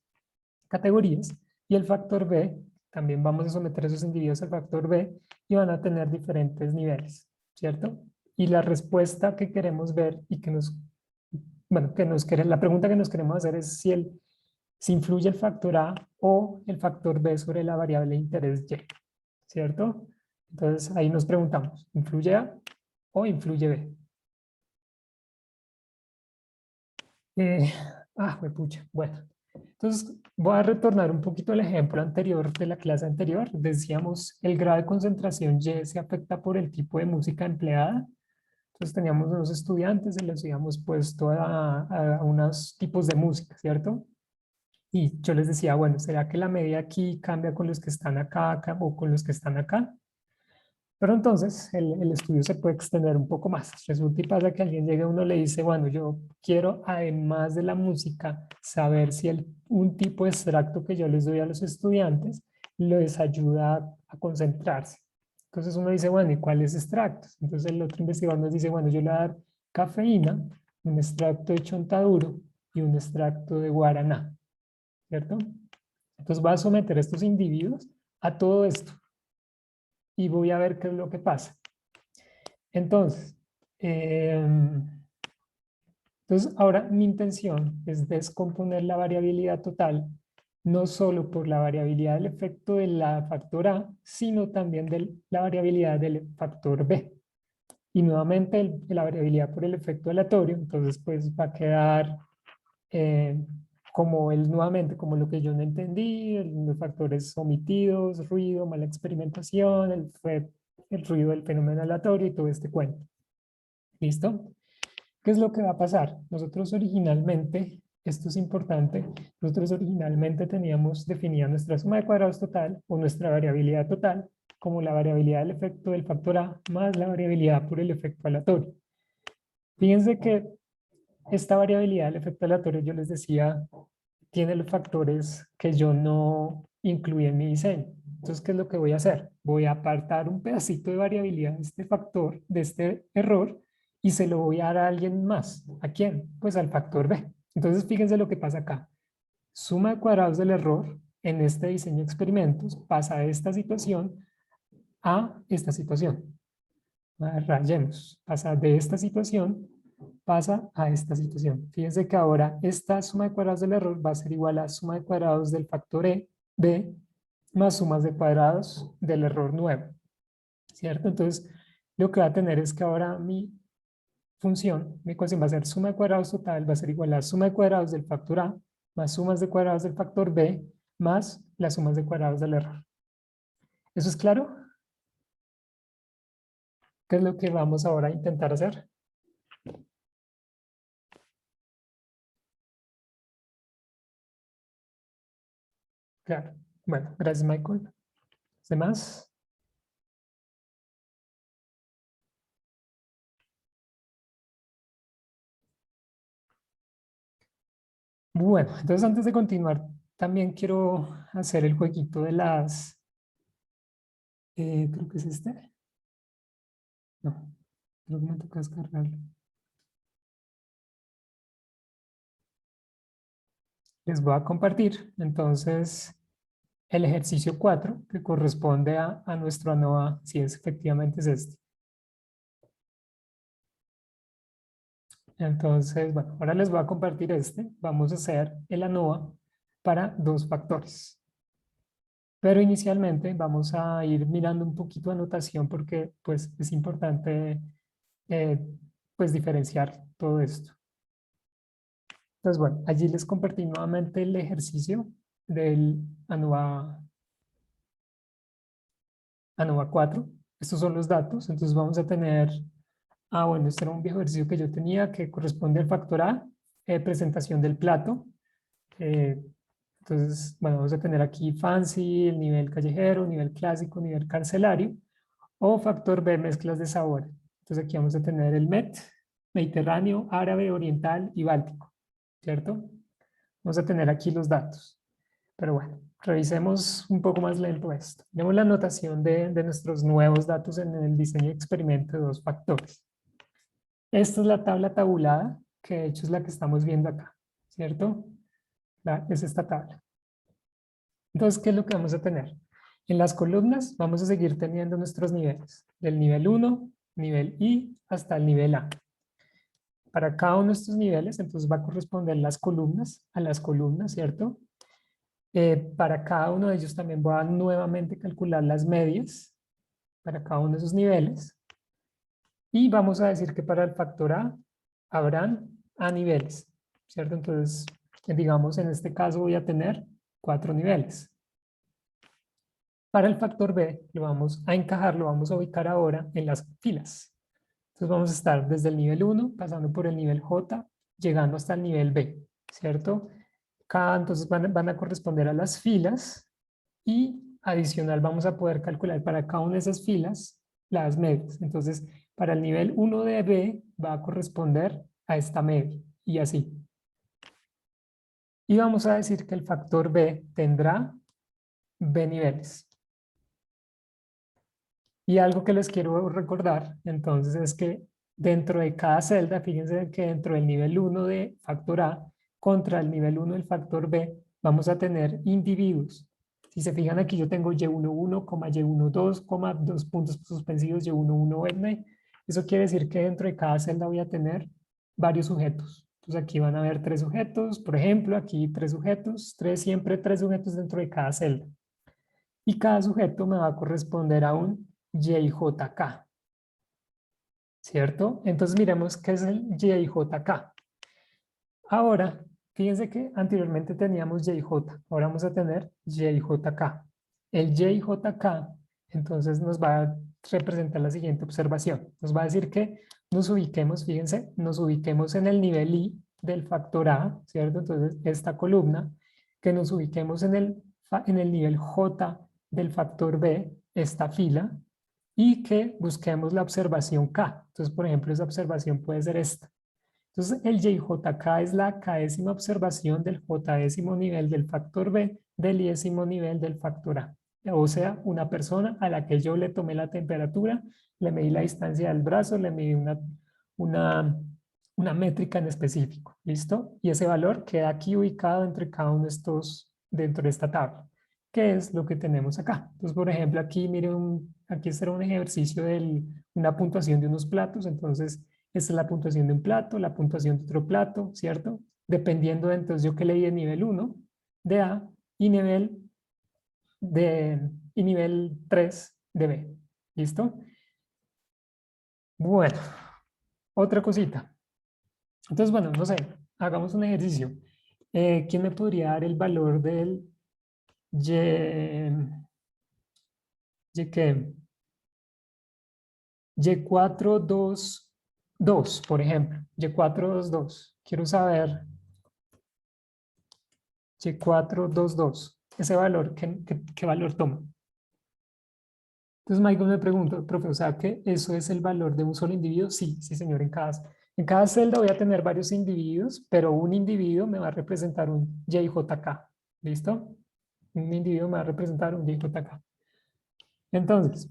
categorías y el factor B, también vamos a someter a esos individuos al factor B y van a tener diferentes niveles, ¿cierto? Y la respuesta que queremos ver y que nos, bueno, la pregunta que nos queremos hacer es si influye el factor A o el factor B sobre la variable de interés Y, ¿cierto? Entonces ahí nos preguntamos, ¿influye A o influye B? Pucha, bueno. Entonces, voy a retornar un poquito al ejemplo anterior de la clase anterior. Decíamos, el grado de concentración Y se afecta por el tipo de música empleada. Entonces, teníamos unos estudiantes y les habíamos puesto a unos tipos de música, ¿cierto? Y yo les decía, bueno, ¿será que la media aquí cambia con los que están acá o con los que están acá? Pero entonces el estudio se puede extender un poco más. Resulta y pasa que alguien llega y uno le dice, bueno, yo quiero además de la música saber si un tipo de extracto que yo les doy a los estudiantes les ayuda a concentrarse. Entonces uno dice, bueno, ¿y cuáles extractos? Entonces el otro investigador nos dice, bueno, yo le voy a dar cafeína, un extracto de chontaduro y un extracto de guaraná, ¿cierto? Entonces va a someter a estos individuos a todo esto y voy a ver qué es lo que pasa. Entonces, ahora mi intención es descomponer la variabilidad total, no solo por la variabilidad del efecto de la factor A, sino también de la variabilidad del factor B. Y nuevamente la variabilidad por el efecto aleatorio, entonces pues va a quedar nuevamente, como lo que yo no entendí, los factores omitidos, ruido, mala experimentación, el ruido del fenómeno aleatorio y todo este cuento. ¿Listo? ¿Qué es lo que va a pasar? Nosotros originalmente, esto es importante, nosotros originalmente teníamos definida nuestra suma de cuadrados total o nuestra variabilidad total como la variabilidad del efecto del factor A más la variabilidad por el efecto aleatorio. Fíjense que esta variabilidad del efecto aleatorio, yo les decía, tiene los factores que yo no incluí en mi diseño. Entonces, ¿qué es lo que voy a hacer? Voy a apartar un pedacito de variabilidad de este factor, de este error, y se lo voy a dar a alguien más. ¿A quién? Pues al factor B. Entonces, fíjense lo que pasa acá. Suma de cuadrados del error en este diseño de experimentos pasa de esta situación a esta situación. Rayemos. Pasa de esta situación, pasa a esta situación. Fíjense que ahora esta suma de cuadrados del error va a ser igual a suma de cuadrados del factor B más sumas de cuadrados del error nuevo. ¿Cierto? Entonces, lo que va a tener es que ahora mi función, mi ecuación va a ser suma de cuadrados total, va a ser igual a suma de cuadrados del factor A más sumas de cuadrados del factor B más las sumas de cuadrados del error. ¿Eso es claro? ¿Qué es lo que vamos ahora a intentar hacer? Claro. Bueno, gracias, Michael. ¿Demás? Bueno, entonces antes de continuar, también quiero hacer el jueguito de las... creo que es este. No, creo que me toca descargarlo. Les voy a compartir, entonces, el ejercicio 4, que corresponde a nuestro ANOVA, si es efectivamente es este. Entonces, bueno, ahora les voy a compartir este. Vamos a hacer el ANOVA para dos factores. Pero inicialmente vamos a ir mirando un poquito de anotación porque pues es importante pues diferenciar todo esto. Entonces, bueno, allí les compartí nuevamente el ejercicio del ANOVA 4. Estos son los datos, entonces vamos a tener, bueno, este era un viejo ejercicio que yo tenía que corresponde al factor A, presentación del plato, Entonces, bueno, vamos a tener aquí fancy, el nivel callejero, nivel clásico, nivel carcelario, o factor B, mezclas de sabor. Entonces aquí vamos a tener el Mediterráneo, árabe, oriental y báltico, ¿cierto? Vamos a tener aquí los datos. Pero bueno, revisemos un poco más lento esto. Vemos la anotación de nuestros nuevos datos en el diseño de experimento de 2 factores. Esta es la tabla tabulada, que de hecho es la que estamos viendo acá, ¿cierto? Es esta tabla. Entonces, ¿qué es lo que vamos a tener? En las columnas vamos a seguir teniendo nuestros niveles, del nivel 1, nivel I, hasta el nivel A. Para cada uno de estos niveles, entonces va a corresponder las columnas a las columnas, ¿cierto? Para cada uno de ellos también voy a nuevamente calcular las medias para cada uno de esos niveles. Y vamos a decir que para el factor A habrán A niveles, ¿cierto? Entonces, digamos, en este caso voy a tener 4 niveles. Para el factor B lo vamos a encajar, lo vamos a ubicar ahora en las filas. Entonces vamos a estar desde el nivel 1, pasando por el nivel J, llegando hasta el nivel B, ¿cierto? Entonces van a corresponder a las filas y adicional vamos a poder calcular para cada una de esas filas las medias. Entonces, para el nivel 1 de B va a corresponder a esta media y así. Y vamos a decir que el factor B tendrá B niveles. Y algo que les quiero recordar, entonces, es que dentro de cada celda, fíjense que dentro del nivel 1 de factor A contra el nivel 1 del factor B, vamos a tener individuos. Si se fijan aquí, yo tengo Y11, Y12, 2 puntos suspensivos, Y11N. Eso quiere decir que dentro de cada celda voy a tener varios sujetos. Entonces aquí van a haber 3 sujetos, por ejemplo, aquí 3 sujetos, siempre 3 sujetos dentro de cada celda. Y cada sujeto me va a corresponder a un YJK, ¿cierto? Entonces miremos qué es el YJK. Ahora, fíjense que anteriormente teníamos YJ, ahora vamos a tener YJK. El YJK, entonces nos va a representar la siguiente observación. Nos va a decir que nos ubiquemos, fíjense, nos ubiquemos en el nivel I del factor A, ¿cierto? Entonces, esta columna, que nos ubiquemos en el nivel J del factor B, esta fila, y que busquemos la observación K. Entonces, por ejemplo, esa observación puede ser esta. Entonces, el YJK es la késima observación del J-décimo nivel del factor B del I-décimo nivel del factor A. O sea, una persona a la que yo le tomé la temperatura, le medí la distancia del brazo, le medí una métrica en específico. ¿Listo? Y ese valor queda aquí ubicado entre cada uno de estos, dentro de esta tabla, que es lo que tenemos acá. Entonces, por ejemplo, aquí miren, aquí será un ejercicio de una puntuación de unos platos. Entonces, esta es la puntuación de un plato, la puntuación de otro plato, ¿cierto? Dependiendo de, entonces, yo que leí de nivel 1 de A y nivel 3 de B. ¿Listo? Bueno, otra cosita. Entonces, bueno, no sé, hagamos un ejercicio. ¿Quién me podría dar el valor del Y qué? Y422, por ejemplo. Y422. Quiero saber Y422. Ese valor, ¿qué valor toma? Entonces Michael me pregunta, profe, o sea que eso es el valor de un solo individuo. Sí, sí señor, en cada celda voy a tener varios individuos, pero un individuo me va a representar un YJK. ¿Listo? Un individuo me va a representar un YJK. Entonces,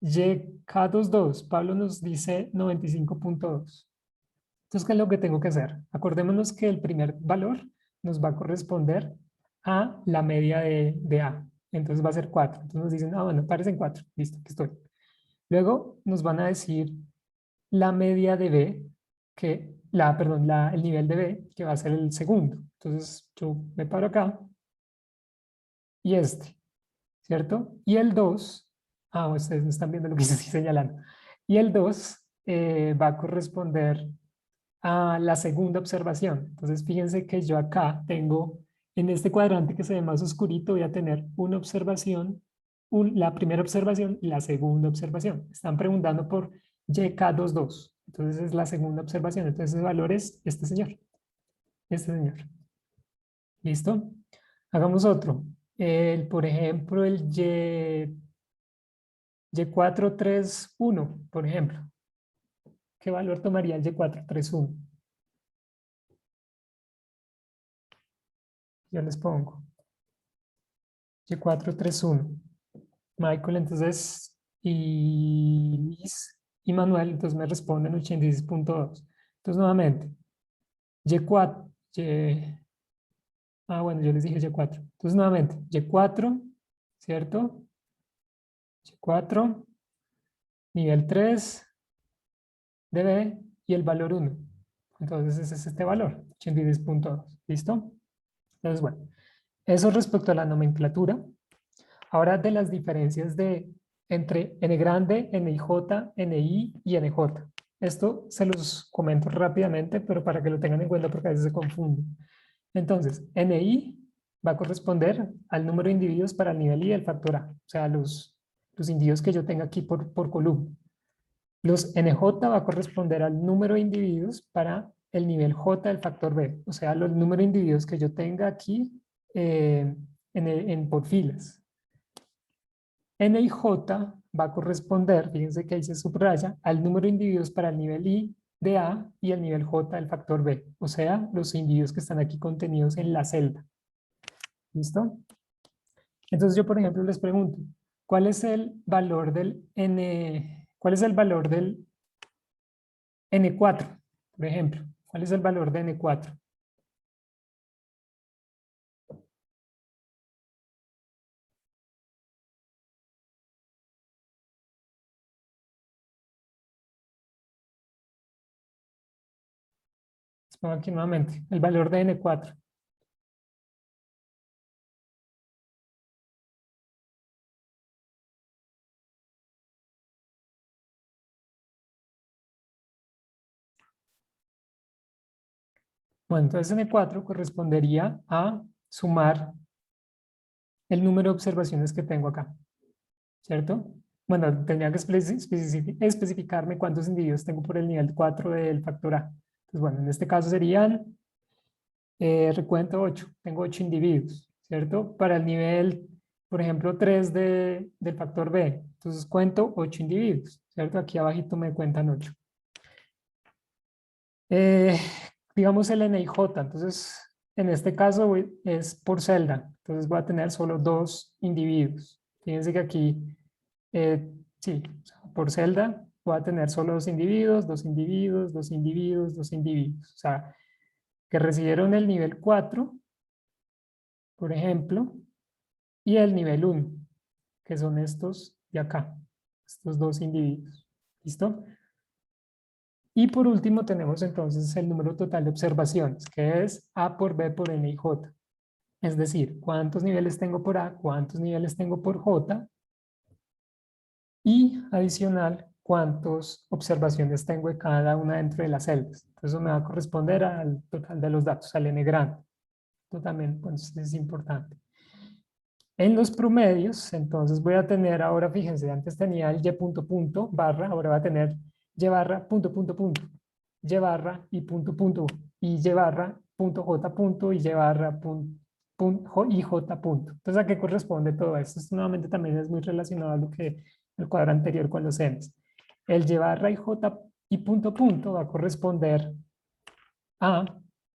YK22, Pablo nos dice 95.2. Entonces, ¿qué es lo que tengo que hacer? Acordémonos que el primer valor nos va a corresponder a la media de A. Entonces va a ser 4. Entonces nos dicen, bueno, parecen 4. Listo, aquí estoy. Luego nos van a decir la media de B, el nivel de B, que va a ser el segundo. Entonces yo me paro acá y ¿cierto? Y el 2, ustedes no están viendo lo que estoy señalando. Y el 2 va a corresponder a la segunda observación. Entonces, fíjense que yo acá tengo, en este cuadrante que se ve más oscurito, voy a tener una observación, la primera observación y la segunda observación. Están preguntando por YK22. Entonces, es la segunda observación. Entonces, el valor es este señor. Este señor. ¿Listo? Hagamos otro. Por ejemplo, el Y431, por ejemplo. ¿Qué valor tomaría el Y431? Yo les pongo Y431. Michael, entonces, y Luis y Manuel, entonces me responden 86.2. Entonces, nuevamente, Y4, bueno, yo les dije Y4. Entonces, nuevamente, Y4, ¿cierto? Y4, nivel 3 de B y el valor 1. Entonces, ese es este valor, 86.2. ¿Listo? Entonces, bueno, eso respecto a la nomenclatura. Ahora de las diferencias entre n grande, nij, ni y nj. Esto se los comento rápidamente, pero para que lo tengan en cuenta porque a veces se confunden. Entonces, ni va a corresponder al número de individuos para el nivel I del factor A, o sea, los individuos que yo tenga aquí por columna. Los nj va a corresponder al número de individuos para el nivel J del factor B, o sea, los números de individuos que yo tenga aquí por filas. Nij va a corresponder, fíjense que ahí se subraya, al número de individuos para el nivel I de A y el nivel J del factor B, o sea, los individuos que están aquí contenidos en la celda. ¿Listo? Entonces yo, por ejemplo, les pregunto, ¿cuál es el valor del cuál es el valor del N4, por ejemplo? ¿Cuál es el valor de N4? Les pongo aquí nuevamente, el valor de N4. Bueno, entonces N4 correspondería a sumar el número de observaciones que tengo acá, ¿cierto? Bueno, tendría que especificarme cuántos individuos tengo por el nivel 4 del factor A. Entonces, bueno, en este caso serían, recuento 8, tengo 8 individuos, ¿cierto? Para el nivel, por ejemplo, 3 del factor B, entonces cuento 8 individuos, ¿cierto? Aquí abajito me cuentan 8. Digamos el NIJ, entonces en este caso es por celda, entonces voy a tener solo 2 individuos. Fíjense que aquí, sí, por celda voy a tener solo 2 individuos, 2 individuos, 2 individuos, 2 individuos. O sea, que recibieron el nivel 4, por ejemplo, y el nivel 1, que son estos de acá, estos 2 individuos. ¿Listo? Y por último tenemos entonces el número total de observaciones, que es A por B por N y J. Es decir, cuántos niveles tengo por A, cuántos niveles tengo por J, y adicional, cuántas observaciones tengo de cada una dentro de las celdas. Entonces eso me va a corresponder al total de los datos, al N grande. Esto también pues, es importante. En los promedios, entonces voy a tener ahora, fíjense, antes tenía el Y punto punto barra, ahora va a tener Y barra punto punto punto, Y barra y punto punto, y Y barra punto J punto, y Y barra y J punto. Entonces, ¿a qué corresponde todo esto? Esto nuevamente también es muy relacionado a lo que el cuadro anterior con los M's. El Y barra y J y punto punto va a corresponder a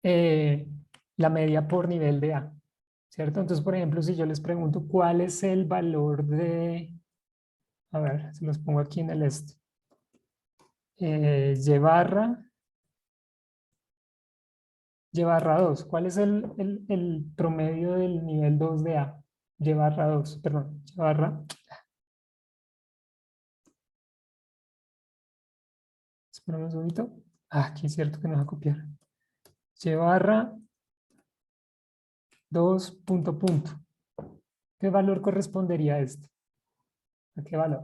la media por nivel de A. ¿Cierto? Entonces, por ejemplo, si yo les pregunto cuál es el valor a ver, se los pongo aquí en el Y barra 2, ¿cuál es el promedio del nivel 2 de A? Y barra 2, perdón, Y barra, espérame un segundito, aquí es cierto que no va a copiar. Y barra 2 punto punto. ¿Qué valor correspondería a este? ¿A qué valor?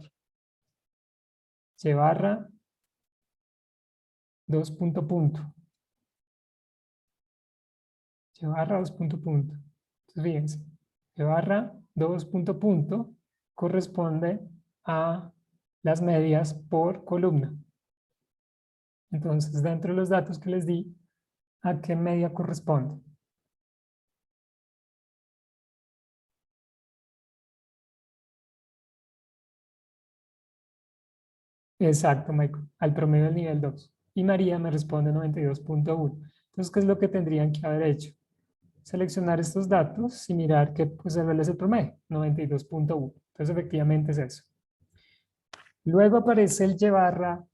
Y barra 2 punto punto. Y barra 2 punto punto. Entonces, fíjense, Y barra 2 punto punto corresponde a las medias por columna. Entonces, dentro de los datos que les di, ¿a qué media corresponde? Exacto, Michael, al promedio del nivel 2. Y María me responde 92.1. Entonces, ¿qué es lo que tendrían que haber hecho? Seleccionar estos datos y mirar que pues cuál es el promedio, 92.1. Entonces, efectivamente es eso. Luego aparece el y/j,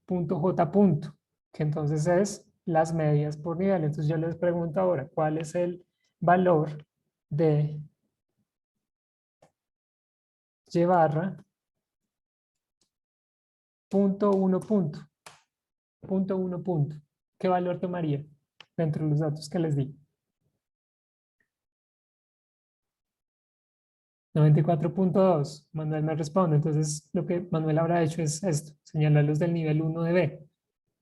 que entonces es las medias por nivel. Entonces yo les pregunto ahora, ¿cuál es el valor de y/, punto 1 punto, punto 1 punto? ¿Qué valor tomaría dentro de los datos que les di? 94.2. Manuel me responde. Entonces lo que Manuel habrá hecho es esto, señalar los del nivel 1 de B,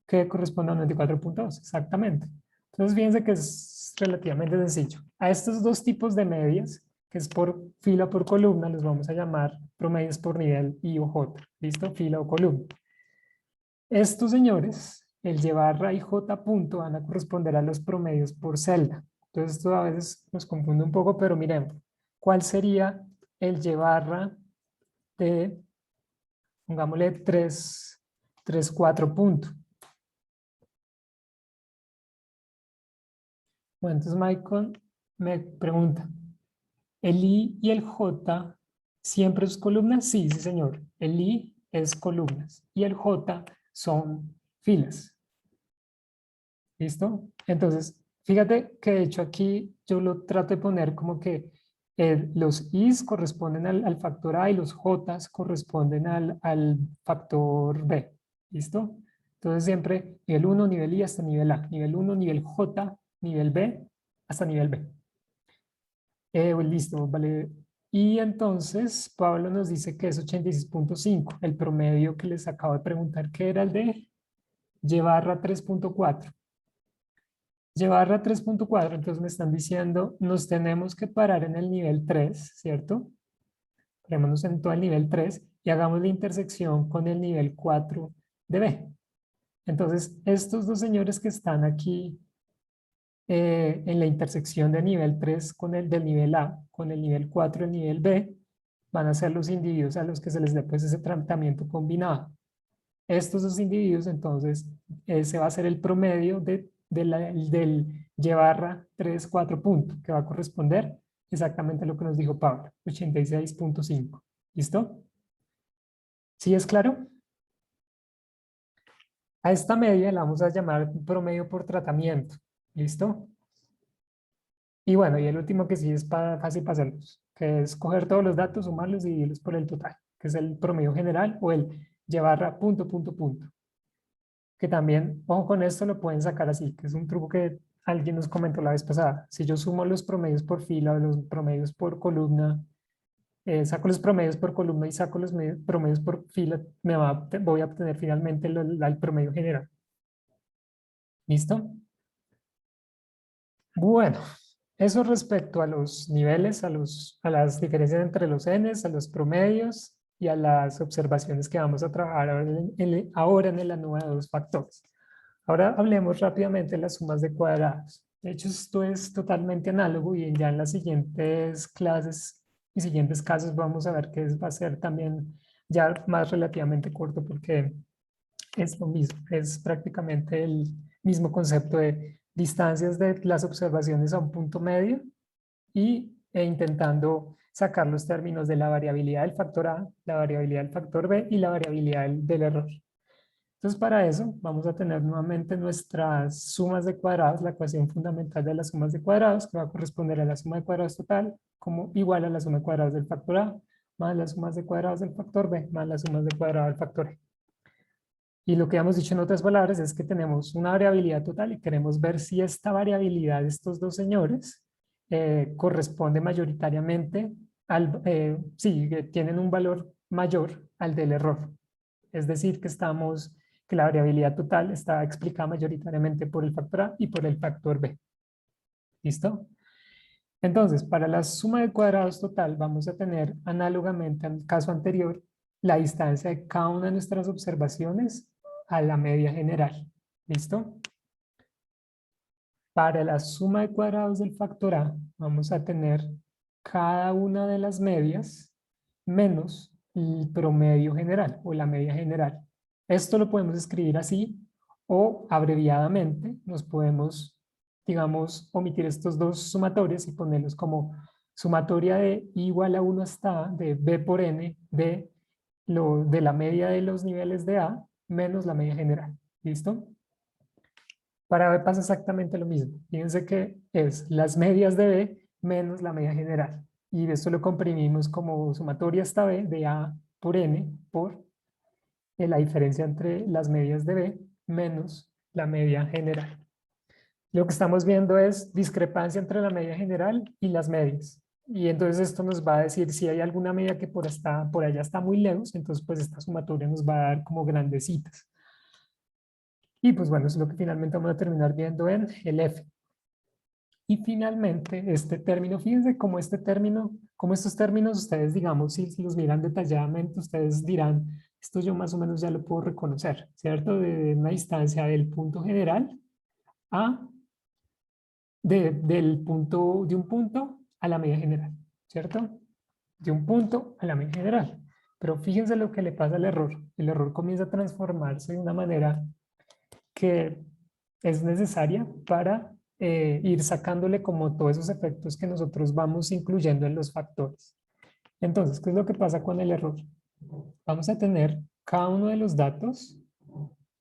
que corresponde a 94.2, exactamente. Entonces fíjense que es relativamente sencillo. A estos dos tipos de medias, que es por fila o por columna, los vamos a llamar promedios por nivel I o J. ¿Listo? Fila o columna. Estos señores, el y/, y j punto, van a corresponder a los promedios por celda. Entonces esto a veces nos confunde un poco, pero miremos. ¿Cuál sería el y/, de, pongámosle 3, 4 puntos? Bueno, entonces Michael me pregunta, ¿el I y el J siempre es columnas? Sí, sí, señor. El I es columnas y el J son filas. ¿Listo? Entonces, fíjate que de hecho aquí yo lo trato de poner como que los I's corresponden al factor A y los J's corresponden al factor B. ¿Listo? Entonces siempre nivel 1, nivel I hasta nivel A. Nivel 1, nivel J, nivel B hasta nivel B. Listo, vale. Y entonces Pablo nos dice que es 86.5, el promedio que les acabo de preguntar, que era el de y/, 3.4. Y/, 3.4, entonces me están diciendo, nos tenemos que parar en el nivel 3, ¿cierto? Parémonos en todo el nivel 3 y hagamos la intersección con el nivel 4 de B. Entonces, estos dos señores que están aquí en la intersección de nivel 3 con el del nivel A, con el nivel 4 del nivel B, van a ser los individuos a los que se les dé pues ese tratamiento combinado. Estos dos individuos, entonces, ese va a ser el promedio del y/, 3, 4 puntos, que va a corresponder exactamente a lo que nos dijo Pablo, 86.5. ¿Listo? ¿Sí es claro? A esta media la vamos a llamar promedio por tratamiento. ¿Listo? Y bueno, y el último que sí es fácil para hacerlos, que es coger todos los datos, sumarlos y dividirlos por el total, que es el promedio general o el y/, punto, punto, punto. Que también, ojo con esto, lo pueden sacar así, que es un truco que alguien nos comentó la vez pasada. Si yo sumo los promedios por fila o los promedios por columna, saco los promedios por columna y saco los promedios por fila, voy a obtener finalmente el promedio general. ¿Listo? Bueno, eso respecto a los niveles, a las diferencias entre los n's, a los promedios y a las observaciones que vamos a trabajar ahora en el ANUA de dos factores. Ahora hablemos rápidamente de las sumas de cuadrados. De hecho, esto es totalmente análogo y ya en las siguientes clases y siguientes casos vamos a ver que va a ser también ya más relativamente corto porque es lo mismo, es prácticamente el mismo concepto de distancias de las observaciones a un punto medio e intentando sacar los términos de la variabilidad del factor A, la variabilidad del factor B y la variabilidad del error. Entonces, para eso vamos a tener nuevamente nuestras sumas de cuadrados, la ecuación fundamental de las sumas de cuadrados, que va a corresponder a la suma de cuadrados total, como igual a la suma de cuadrados del factor A, más las sumas de cuadrados del factor B, más las sumas de cuadrados del factor E. Y lo que hemos dicho en otras palabras es que tenemos una variabilidad total y queremos ver si esta variabilidad de estos dos señores corresponde mayoritariamente sí, que tienen un valor mayor al del error. Es decir, que la variabilidad total está explicada mayoritariamente por el factor A y por el factor B. ¿Listo? Entonces, para la suma de cuadrados total vamos a tener análogamente al caso anterior la distancia de cada una de nuestras observaciones a la media general. ¿Listo? Para la suma de cuadrados del factor A vamos a tener cada una de las medias menos el promedio general o la media general. Esto lo podemos escribir así o abreviadamente nos podemos, digamos, omitir estos dos sumatorios y ponerlos como sumatoria de I igual a 1 hasta A de B por N de la media de los niveles de A menos la media general. ¿Listo? Para B pasa exactamente lo mismo. Fíjense que es las medias de B menos la media general. Y esto lo comprimimos como sumatoria hasta B de A por N por la diferencia entre las medias de B menos la media general. Lo que estamos viendo es discrepancia entre la media general y las medias. Y entonces esto nos va a decir si hay alguna media que por allá está muy lejos, entonces pues esta sumatoria nos va a dar como grandecitas. Y pues bueno, es lo que finalmente vamos a terminar viendo en el F. Y finalmente este término, fíjense cómo este término, como estos términos ustedes digamos, si los miran detalladamente, ustedes dirán, esto yo más o menos ya lo puedo reconocer, ¿cierto? De una distancia del punto general a de un punto a la media general, ¿cierto? De un punto a la media general. Pero fíjense lo que le pasa al error. El error comienza a transformarse de una manera que es necesaria para ir sacándole como todos esos efectos que nosotros vamos incluyendo en los factores. Entonces, ¿qué es lo que pasa con el error? Vamos a tener cada uno de los datos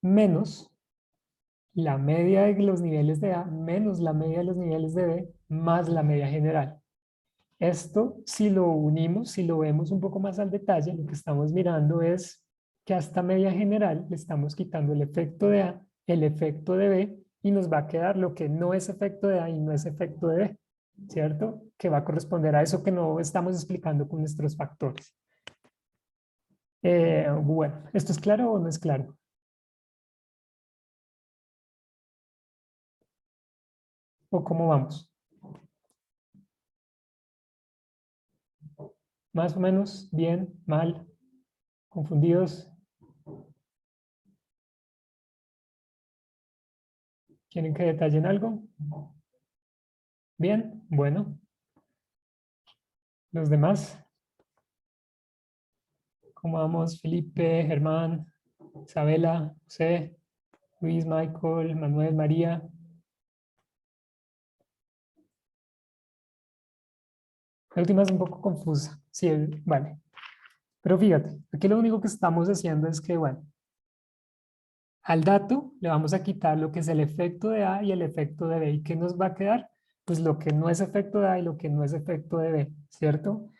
menos la media de los niveles de A menos la media de los niveles de B más la media general. Esto, si lo unimos, si lo vemos un poco más al detalle, lo que estamos mirando es que a esta media general le estamos quitando el efecto de A, el efecto de B, y nos va a quedar lo que no es efecto de A y no es efecto de B, ¿cierto? Que va a corresponder a eso que no estamos explicando con nuestros factores. Bueno, ¿esto es claro o no es claro? ¿O cómo vamos? Más o menos, bien, mal, confundidos. ¿Quieren que detallen algo? Bien, bueno. Los demás, ¿cómo vamos? Felipe, Germán, Isabela, José, Luis, Michael, Manuel, María. La última es un poco confusa. Sí, vale. Pero fíjate, aquí lo único que estamos haciendo es que, bueno, al dato le vamos a quitar lo que es el efecto de A y el efecto de B. ¿Y qué nos va a quedar? Pues lo que no es efecto de A y lo que no es efecto de B, ¿cierto?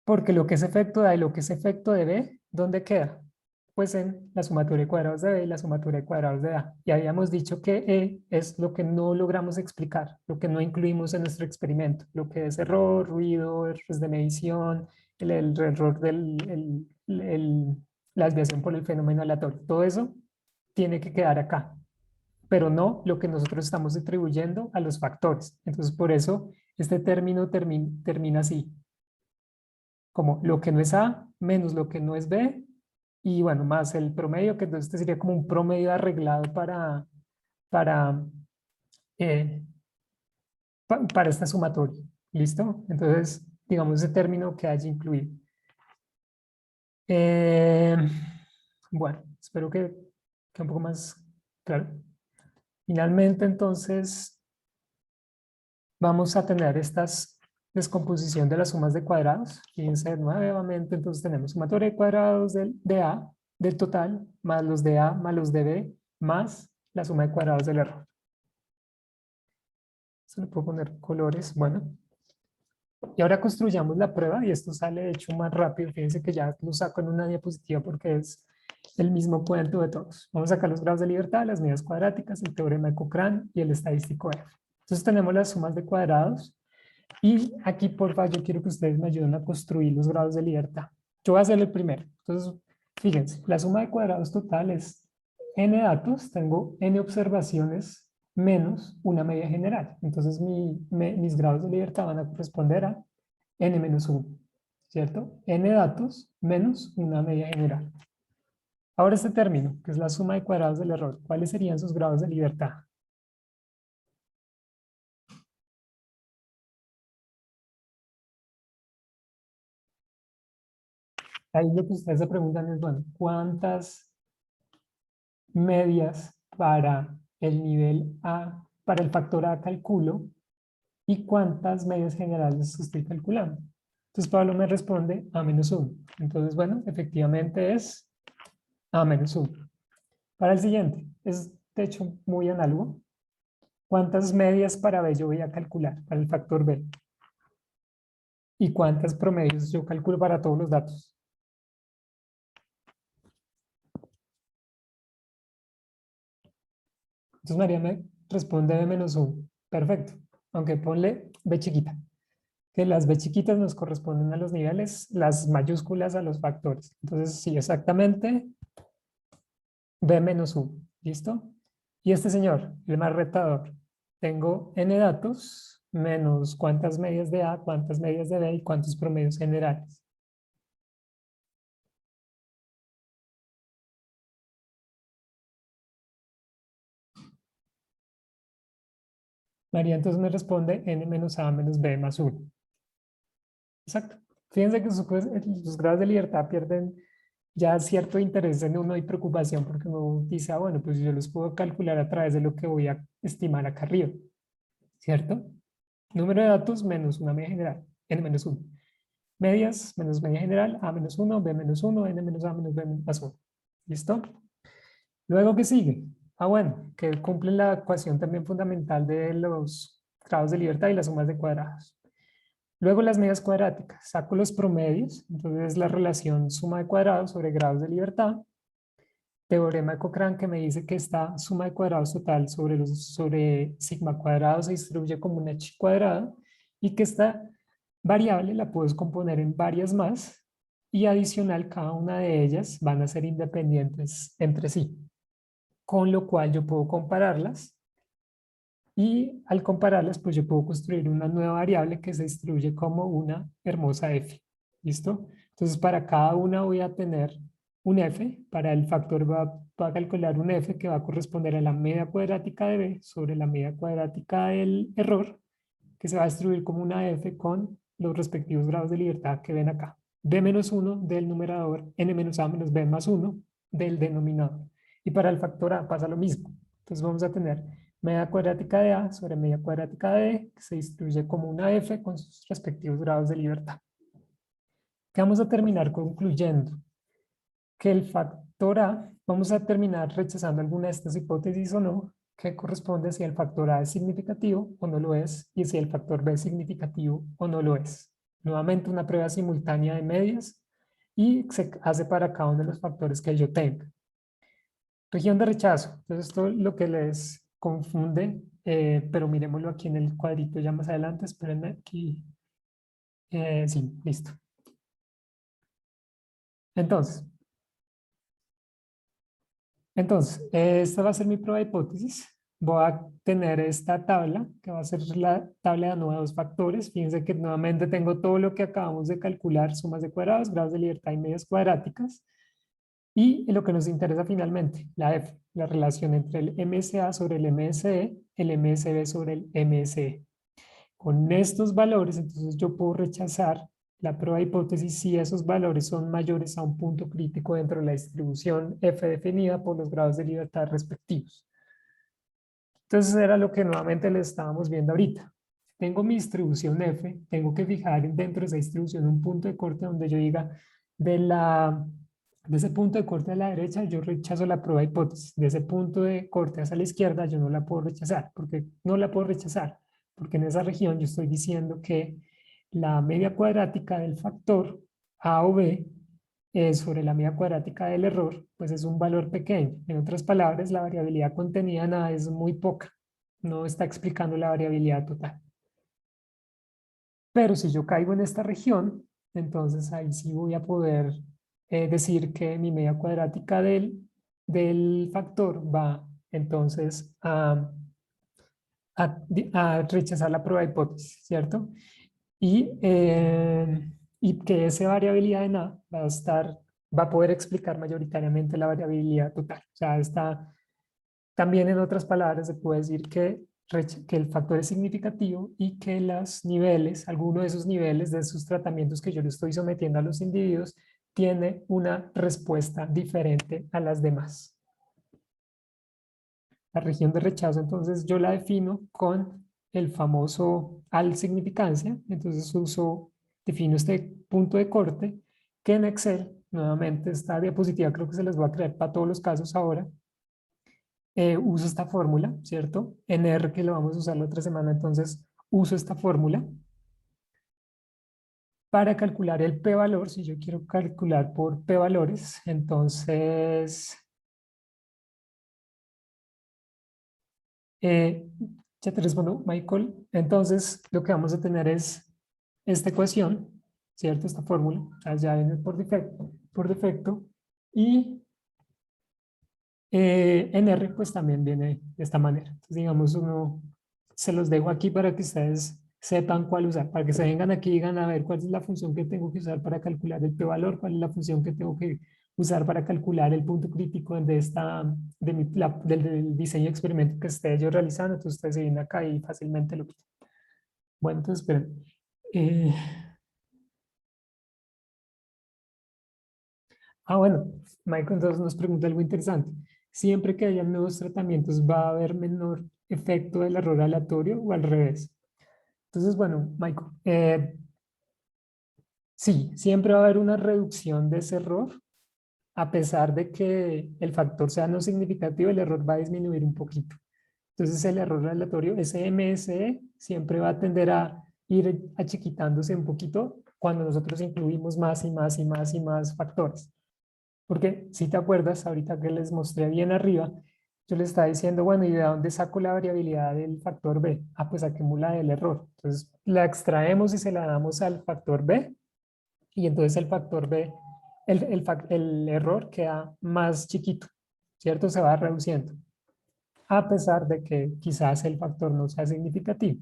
Porque lo que es efecto de A y lo que es efecto de B, ¿dónde queda? Pues en la sumatoria de cuadrados de B y la sumatoria de cuadrados de A. Y habíamos dicho que E es lo que no logramos explicar, lo que no incluimos en nuestro experimento, lo que es error, ruido, errores de medición, el error la desviación por el fenómeno aleatorio. Todo eso tiene que quedar acá, pero no lo que nosotros estamos atribuyendo a los factores. Entonces, por eso este término termina así, como lo que no es A menos lo que no es B, y bueno, más el promedio, que entonces este sería como un promedio arreglado para, eh, para esta sumatoria. ¿Listo? Entonces, digamos, ese término que haya incluido. Eh, bueno, espero que quede un poco más claro. Finalmente, entonces, vamos a tener estas descomposición de las sumas de cuadrados. Fíjense nuevamente, entonces tenemos sumatoria de cuadrados de A, del total, más los de A, más los de B, más la suma de cuadrados del error. Se le puedo poner colores, bueno. Y ahora construyamos la prueba y esto sale de hecho más rápido. Fíjense que ya lo saco en una diapositiva porque es el mismo cuento de todos. Vamos a sacar los grados de libertad, las medidas cuadráticas, el teorema de Cochrane y el estadístico F. Entonces tenemos las sumas de cuadrados. Y aquí, porfa, yo quiero que ustedes me ayuden a construir los grados de libertad. Yo voy a hacer el primero. Entonces, fíjense, la suma de cuadrados total es n datos, tengo n observaciones menos una media general. Entonces, mis grados de libertad van a corresponder a n menos 1, ¿cierto? N datos menos una media general. Ahora este término, que es la suma de cuadrados del error, ¿cuáles serían sus grados de libertad? Ahí lo que ustedes se preguntan es, bueno, ¿cuántas medias para el nivel A, para el factor A calculo? ¿Y cuántas medias generales estoy calculando? Entonces Pablo me responde A-1. Entonces, bueno, efectivamente es A-1. Para el siguiente, es de hecho muy análogo. ¿Cuántas medias para B yo voy a calcular para el factor B? ¿Y cuántas promedios yo calculo para todos los datos? Entonces María me responde B-1. Perfecto. Aunque ponle B chiquita. Que las B chiquitas nos corresponden a los niveles, las mayúsculas a los factores. Entonces, sí, exactamente B-1. ¿Listo? Y este señor, el más retador. Tengo N datos menos cuántas medias de A, cuántas medias de B y cuántos promedios generales. María entonces me responde N menos A menos B más 1. Exacto. Fíjense que los grados de libertad pierden ya cierto interés en uno y preocupación porque uno dice, ah, bueno, pues yo los puedo calcular a través de lo que voy a estimar acá arriba, ¿cierto? Número de datos menos una media general, N menos 1. Medias menos media general, A menos 1, B menos 1, N menos A menos B más 1. ¿Listo? Luego, ¿qué sigue? Ah, bueno, que cumple la ecuación también fundamental de los grados de libertad y las sumas de cuadrados. Luego las medias cuadráticas, saco los promedios, entonces la relación suma de cuadrados sobre grados de libertad. Teorema de Cochrane que me dice que esta suma de cuadrados total sobre sigma cuadrado se distribuye como una h cuadrada y que esta variable la puedo descomponer en varias más y adicional cada una de ellas van a ser independientes entre sí, con lo cual yo puedo compararlas y al compararlas pues yo puedo construir una nueva variable que se distribuye como una hermosa f. ¿Listo? Entonces para cada una voy a tener un f, para el factor va a calcular un f que va a corresponder a la media cuadrática de b sobre la media cuadrática del error, que se va a distribuir como una f con los respectivos grados de libertad que ven acá. B-1 del numerador, n menos a menos b más 1 del denominador. Y para el factor a pasa lo mismo. Entonces vamos a tener media cuadrática de a sobre media cuadrática de b, que se distribuye como una f con sus respectivos grados de libertad. ¿Qué vamos a terminar concluyendo? Que el factor a, vamos a terminar rechazando alguna de estas hipótesis o no, que corresponde si el factor a es significativo o no lo es, y si el factor b es significativo o no lo es. Nuevamente una prueba simultánea de medias y se hace para cada uno de los factores que yo tenga. Región de rechazo. Entonces esto es lo que les confunde, pero miremoslo aquí en el cuadrito ya más adelante. Espérenme aquí. Sí, listo. Entonces, esta va a ser mi prueba de hipótesis. Voy a tener esta tabla, que va a ser la tabla de nuevos factores. Fíjense que nuevamente tengo todo lo que acabamos de calcular, sumas de cuadrados, grados de libertad y medias cuadráticas. Y lo que nos interesa finalmente, la F, la relación entre el MSA sobre el MSE, el MSB sobre el MSE. Con estos valores, entonces yo puedo rechazar la prueba de hipótesis si esos valores son mayores a un punto crítico dentro de la distribución F definida por los grados de libertad respectivos. Entonces era lo que nuevamente le estábamos viendo ahorita. Tengo mi distribución F, tengo que fijar dentro de esa distribución un punto de corte donde yo diga de ese punto de corte a la derecha yo rechazo la prueba de hipótesis. De ese punto de corte hacia la izquierda yo no la puedo rechazar. ¿Porque no la puedo rechazar? Porque en esa región yo estoy diciendo que la media cuadrática del factor A o B sobre la media cuadrática del error, pues es un valor pequeño. En otras palabras, la variabilidad contenida en A es muy poca. No está explicando la variabilidad total. Pero si yo caigo en esta región, entonces ahí sí voy a poder decir que mi media cuadrática del factor va entonces a rechazar la prueba de hipótesis, ¿cierto? Y que esa variabilidad en A va a poder explicar mayoritariamente la variabilidad total. O sea, también en otras palabras se puede decir que el factor es significativo y que alguno de esos niveles de esos tratamientos que yo le estoy sometiendo a los individuos tiene una respuesta diferente a las demás. La región de rechazo, entonces yo la defino con el famoso al significancia. Entonces defino este punto de corte que en Excel, nuevamente esta diapositiva creo que se las voy a crear para todos los casos ahora. Uso esta fórmula, ¿cierto? En R que lo vamos a usar la otra semana, entonces uso esta fórmula para calcular el p-valor. Si yo quiero calcular por p-valores, entonces ya te respondo, Michael. Entonces lo que vamos a tener es esta ecuación, ¿cierto? Esta fórmula, ya viene por defecto, y en R pues también viene de esta manera. Entonces digamos se los dejo aquí para que ustedes sepan cuál usar, para que se vengan aquí y digan a ver cuál es la función que tengo que usar para calcular el p-valor, cuál es la función que tengo que usar para calcular el punto crítico del diseño de experimento que esté yo realizando. Entonces ustedes se vienen acá y fácilmente lo quitan. Bueno, entonces esperen. Bueno, Michael entonces nos pregunta algo interesante. Siempre que haya nuevos tratamientos, ¿va a haber menor efecto del error aleatorio o al revés? Entonces, bueno, Michael, sí, siempre va a haber una reducción de ese error. A pesar de que el factor sea no significativo, el error va a disminuir un poquito. Entonces, el error aleatorio, ese MSE, siempre va a tender a ir achiquitándose un poquito cuando nosotros incluimos más y más y más y más factores. Porque si te acuerdas, ahorita que les mostré bien arriba, yo les estaba diciendo, bueno, ¿y de dónde saco la variabilidad del factor B? Pues acumula del error. Entonces la extraemos y se la damos al factor B, y entonces el factor B, el error queda más chiquito, ¿cierto? Se va reduciendo, a pesar de que quizás el factor no sea significativo.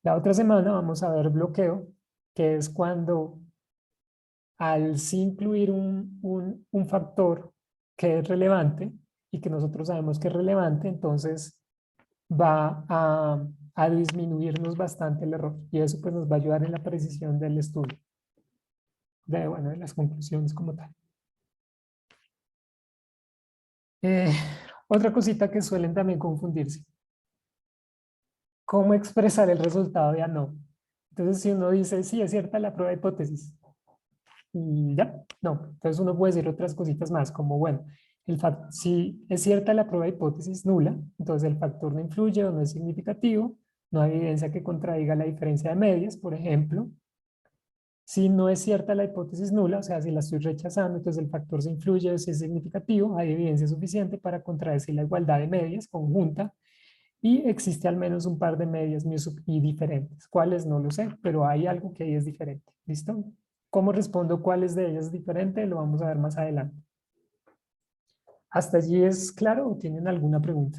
La otra semana vamos a ver bloqueo, que es cuando al sí incluir un factor que es relevante y que nosotros sabemos que es relevante, entonces va a disminuirnos bastante el error, y eso pues nos va a ayudar en la precisión del estudio, bueno, de las conclusiones como tal. Otra cosita que suelen también confundirse: ¿cómo expresar el resultado de no? Entonces, si uno dice, sí, es cierta la prueba de hipótesis, y ya, no. Entonces uno puede decir otras cositas más, como, bueno, si es cierta la prueba de hipótesis nula, entonces el factor no influye o no es significativo, no hay evidencia que contradiga la diferencia de medias, por ejemplo. Si no es cierta la hipótesis nula, o sea, si la estoy rechazando, entonces el factor se influye o si es significativo, hay evidencia suficiente para contradecir la igualdad de medias conjunta, y existe al menos un par de medias y diferentes. ¿Cuáles? No lo sé, pero hay algo que ahí es diferente. ¿Listo? ¿Cómo respondo cuáles de ellas es diferente? Lo vamos a ver más adelante. ¿Hasta allí es claro o tienen alguna pregunta?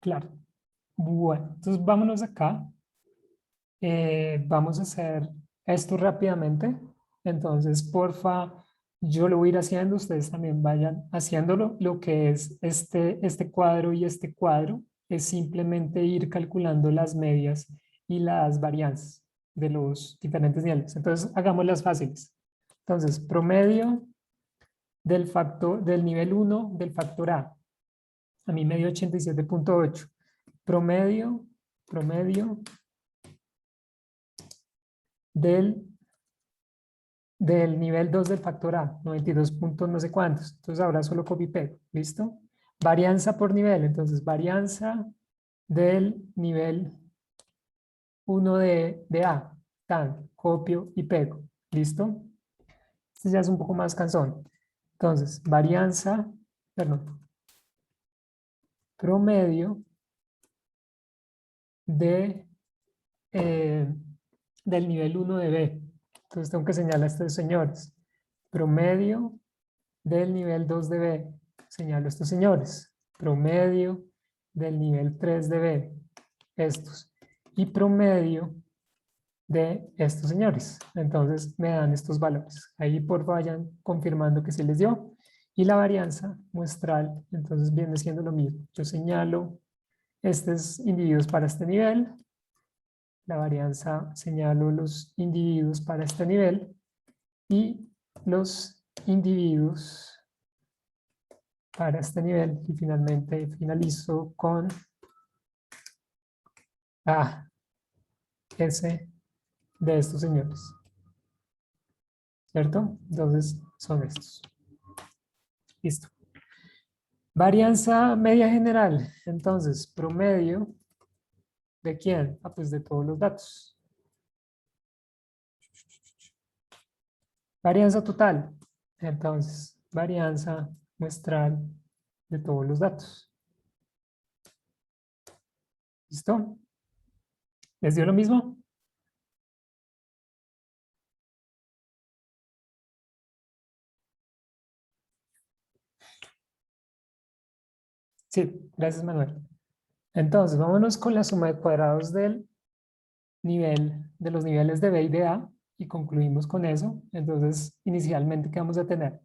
Claro. Bueno, entonces vámonos acá. Vamos a hacer esto rápidamente. Entonces, porfa, yo lo voy a ir haciendo, ustedes también vayan haciéndolo. Lo que es este cuadro y este cuadro es simplemente ir calculando las medias y las varianzas de los diferentes niveles. Entonces, hagámoslas fáciles. Entonces, promedio del nivel 1 del factor a mí me dio 87.8. Promedio del nivel 2 del factor A, 92 puntos no sé cuántos. Entonces ahora solo copio y pego, ¿listo? Varianza por nivel, entonces varianza del nivel 1 de A, tan, copio y pego, ¿listo? Este ya es un poco más cansón. Entonces, promedio eh, del nivel 1 de B. Entonces tengo que señalar a estos señores. Promedio del nivel 2 de B. Señalo a estos señores. Promedio del nivel 3 de B. Estos. y promedio de estos señores. Entonces me dan estos valores. Ahí por vayan confirmando que se les dio. Y la varianza muestral, entonces viene siendo lo mismo. Yo señalo estos individuos para este nivel. La varianza señalo los individuos para este nivel. Y los individuos para este nivel. Y finalmente finalizo con S de estos señores. ¿Cierto? Entonces son estos. Listo. Varianza media general. Entonces, promedio ¿de quién? Pues de todos los datos. Varianza total. Entonces, varianza muestral de todos los datos. ¿Listo? ¿Les dio lo mismo? Sí, gracias Manuel. Entonces, vámonos con la suma de cuadrados del nivel, de los niveles de B y de A y concluimos con eso. Entonces, inicialmente, ¿qué vamos a tener?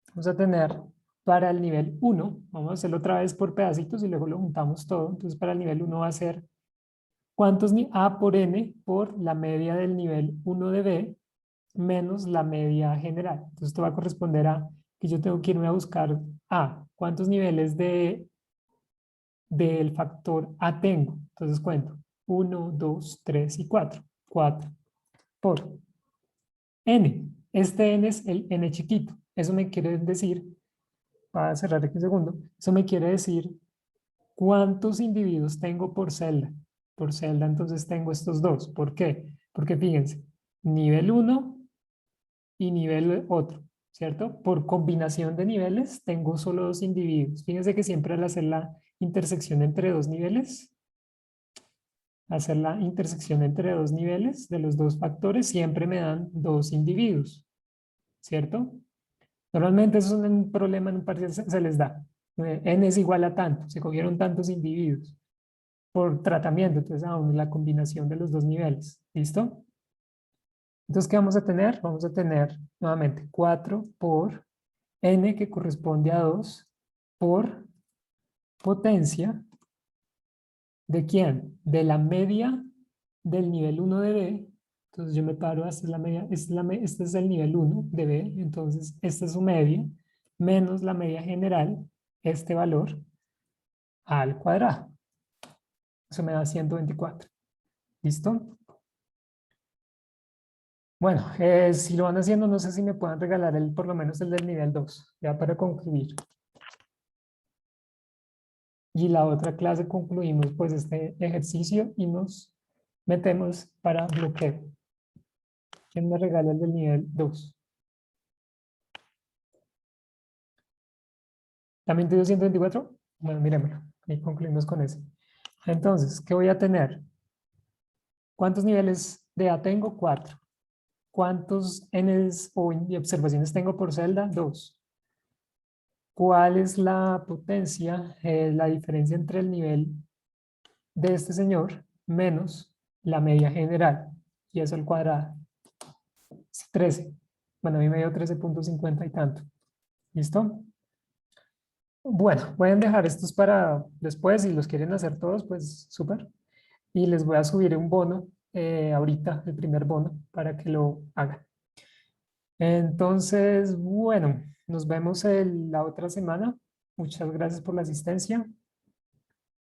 Vamos a tener para el nivel 1, vamos a hacerlo otra vez por pedacitos y luego lo juntamos todo. Entonces, para el nivel 1 va a ser ¿cuántos A por N por la media del nivel 1 de B menos la media general? Entonces, esto va a corresponder a que yo tengo que irme a buscar A. ¿Cuántos niveles del factor A tengo? Entonces, cuento. 1, 2, 3 y 4. 4 por N. Este N es el N chiquito. Eso me quiere decir, para cerrar aquí un segundo, eso me quiere decir cuántos individuos tengo por celda. Por celda entonces tengo estos dos. ¿Por qué? Porque fíjense, nivel 1 y nivel otro, ¿cierto? Por combinación de niveles tengo solo dos individuos. Fíjense que siempre al hacer la intersección entre dos niveles, de los dos factores, siempre me dan dos individuos, ¿cierto? Normalmente eso es un problema en un parcial, se les da. N es igual a tanto, se cogieron tantos individuos por tratamiento, entonces aún la combinación de los dos niveles, ¿listo? Entonces, ¿qué vamos a tener? Vamos a tener nuevamente 4 por N, que corresponde a 2, por potencia, ¿de quién? De la media del nivel 1 de B. Entonces yo me paro, esta es la media, este es el nivel 1 de B, entonces esta es su media, menos la media general, este valor, al cuadrado. Eso me da 124. ¿Listo? Bueno, si lo van haciendo, no sé si me puedan regalar por lo menos el del nivel 2, ya para concluir. Y la otra clase concluimos pues este ejercicio y nos metemos para bloqueo. ¿Quién me regala el del nivel 2? ¿También te dio 124? Bueno, miremoslo. Y concluimos con eso. Entonces, ¿qué voy a tener? ¿Cuántos niveles de A tengo? 4. ¿Cuántos Ns o observaciones tengo por celda? 2. ¿Cuál es la potencia, la diferencia entre el nivel de este señor menos la media general? Y eso al cuadrado. 13. Bueno, a mí me dio 13.50 y tanto. ¿Listo? Bueno, pueden dejar estos para después. Si los quieren hacer todos, pues súper. Y les voy a subir un bono ahorita, el primer bono, para que lo hagan. Entonces, bueno, nos vemos la otra semana. Muchas gracias por la asistencia.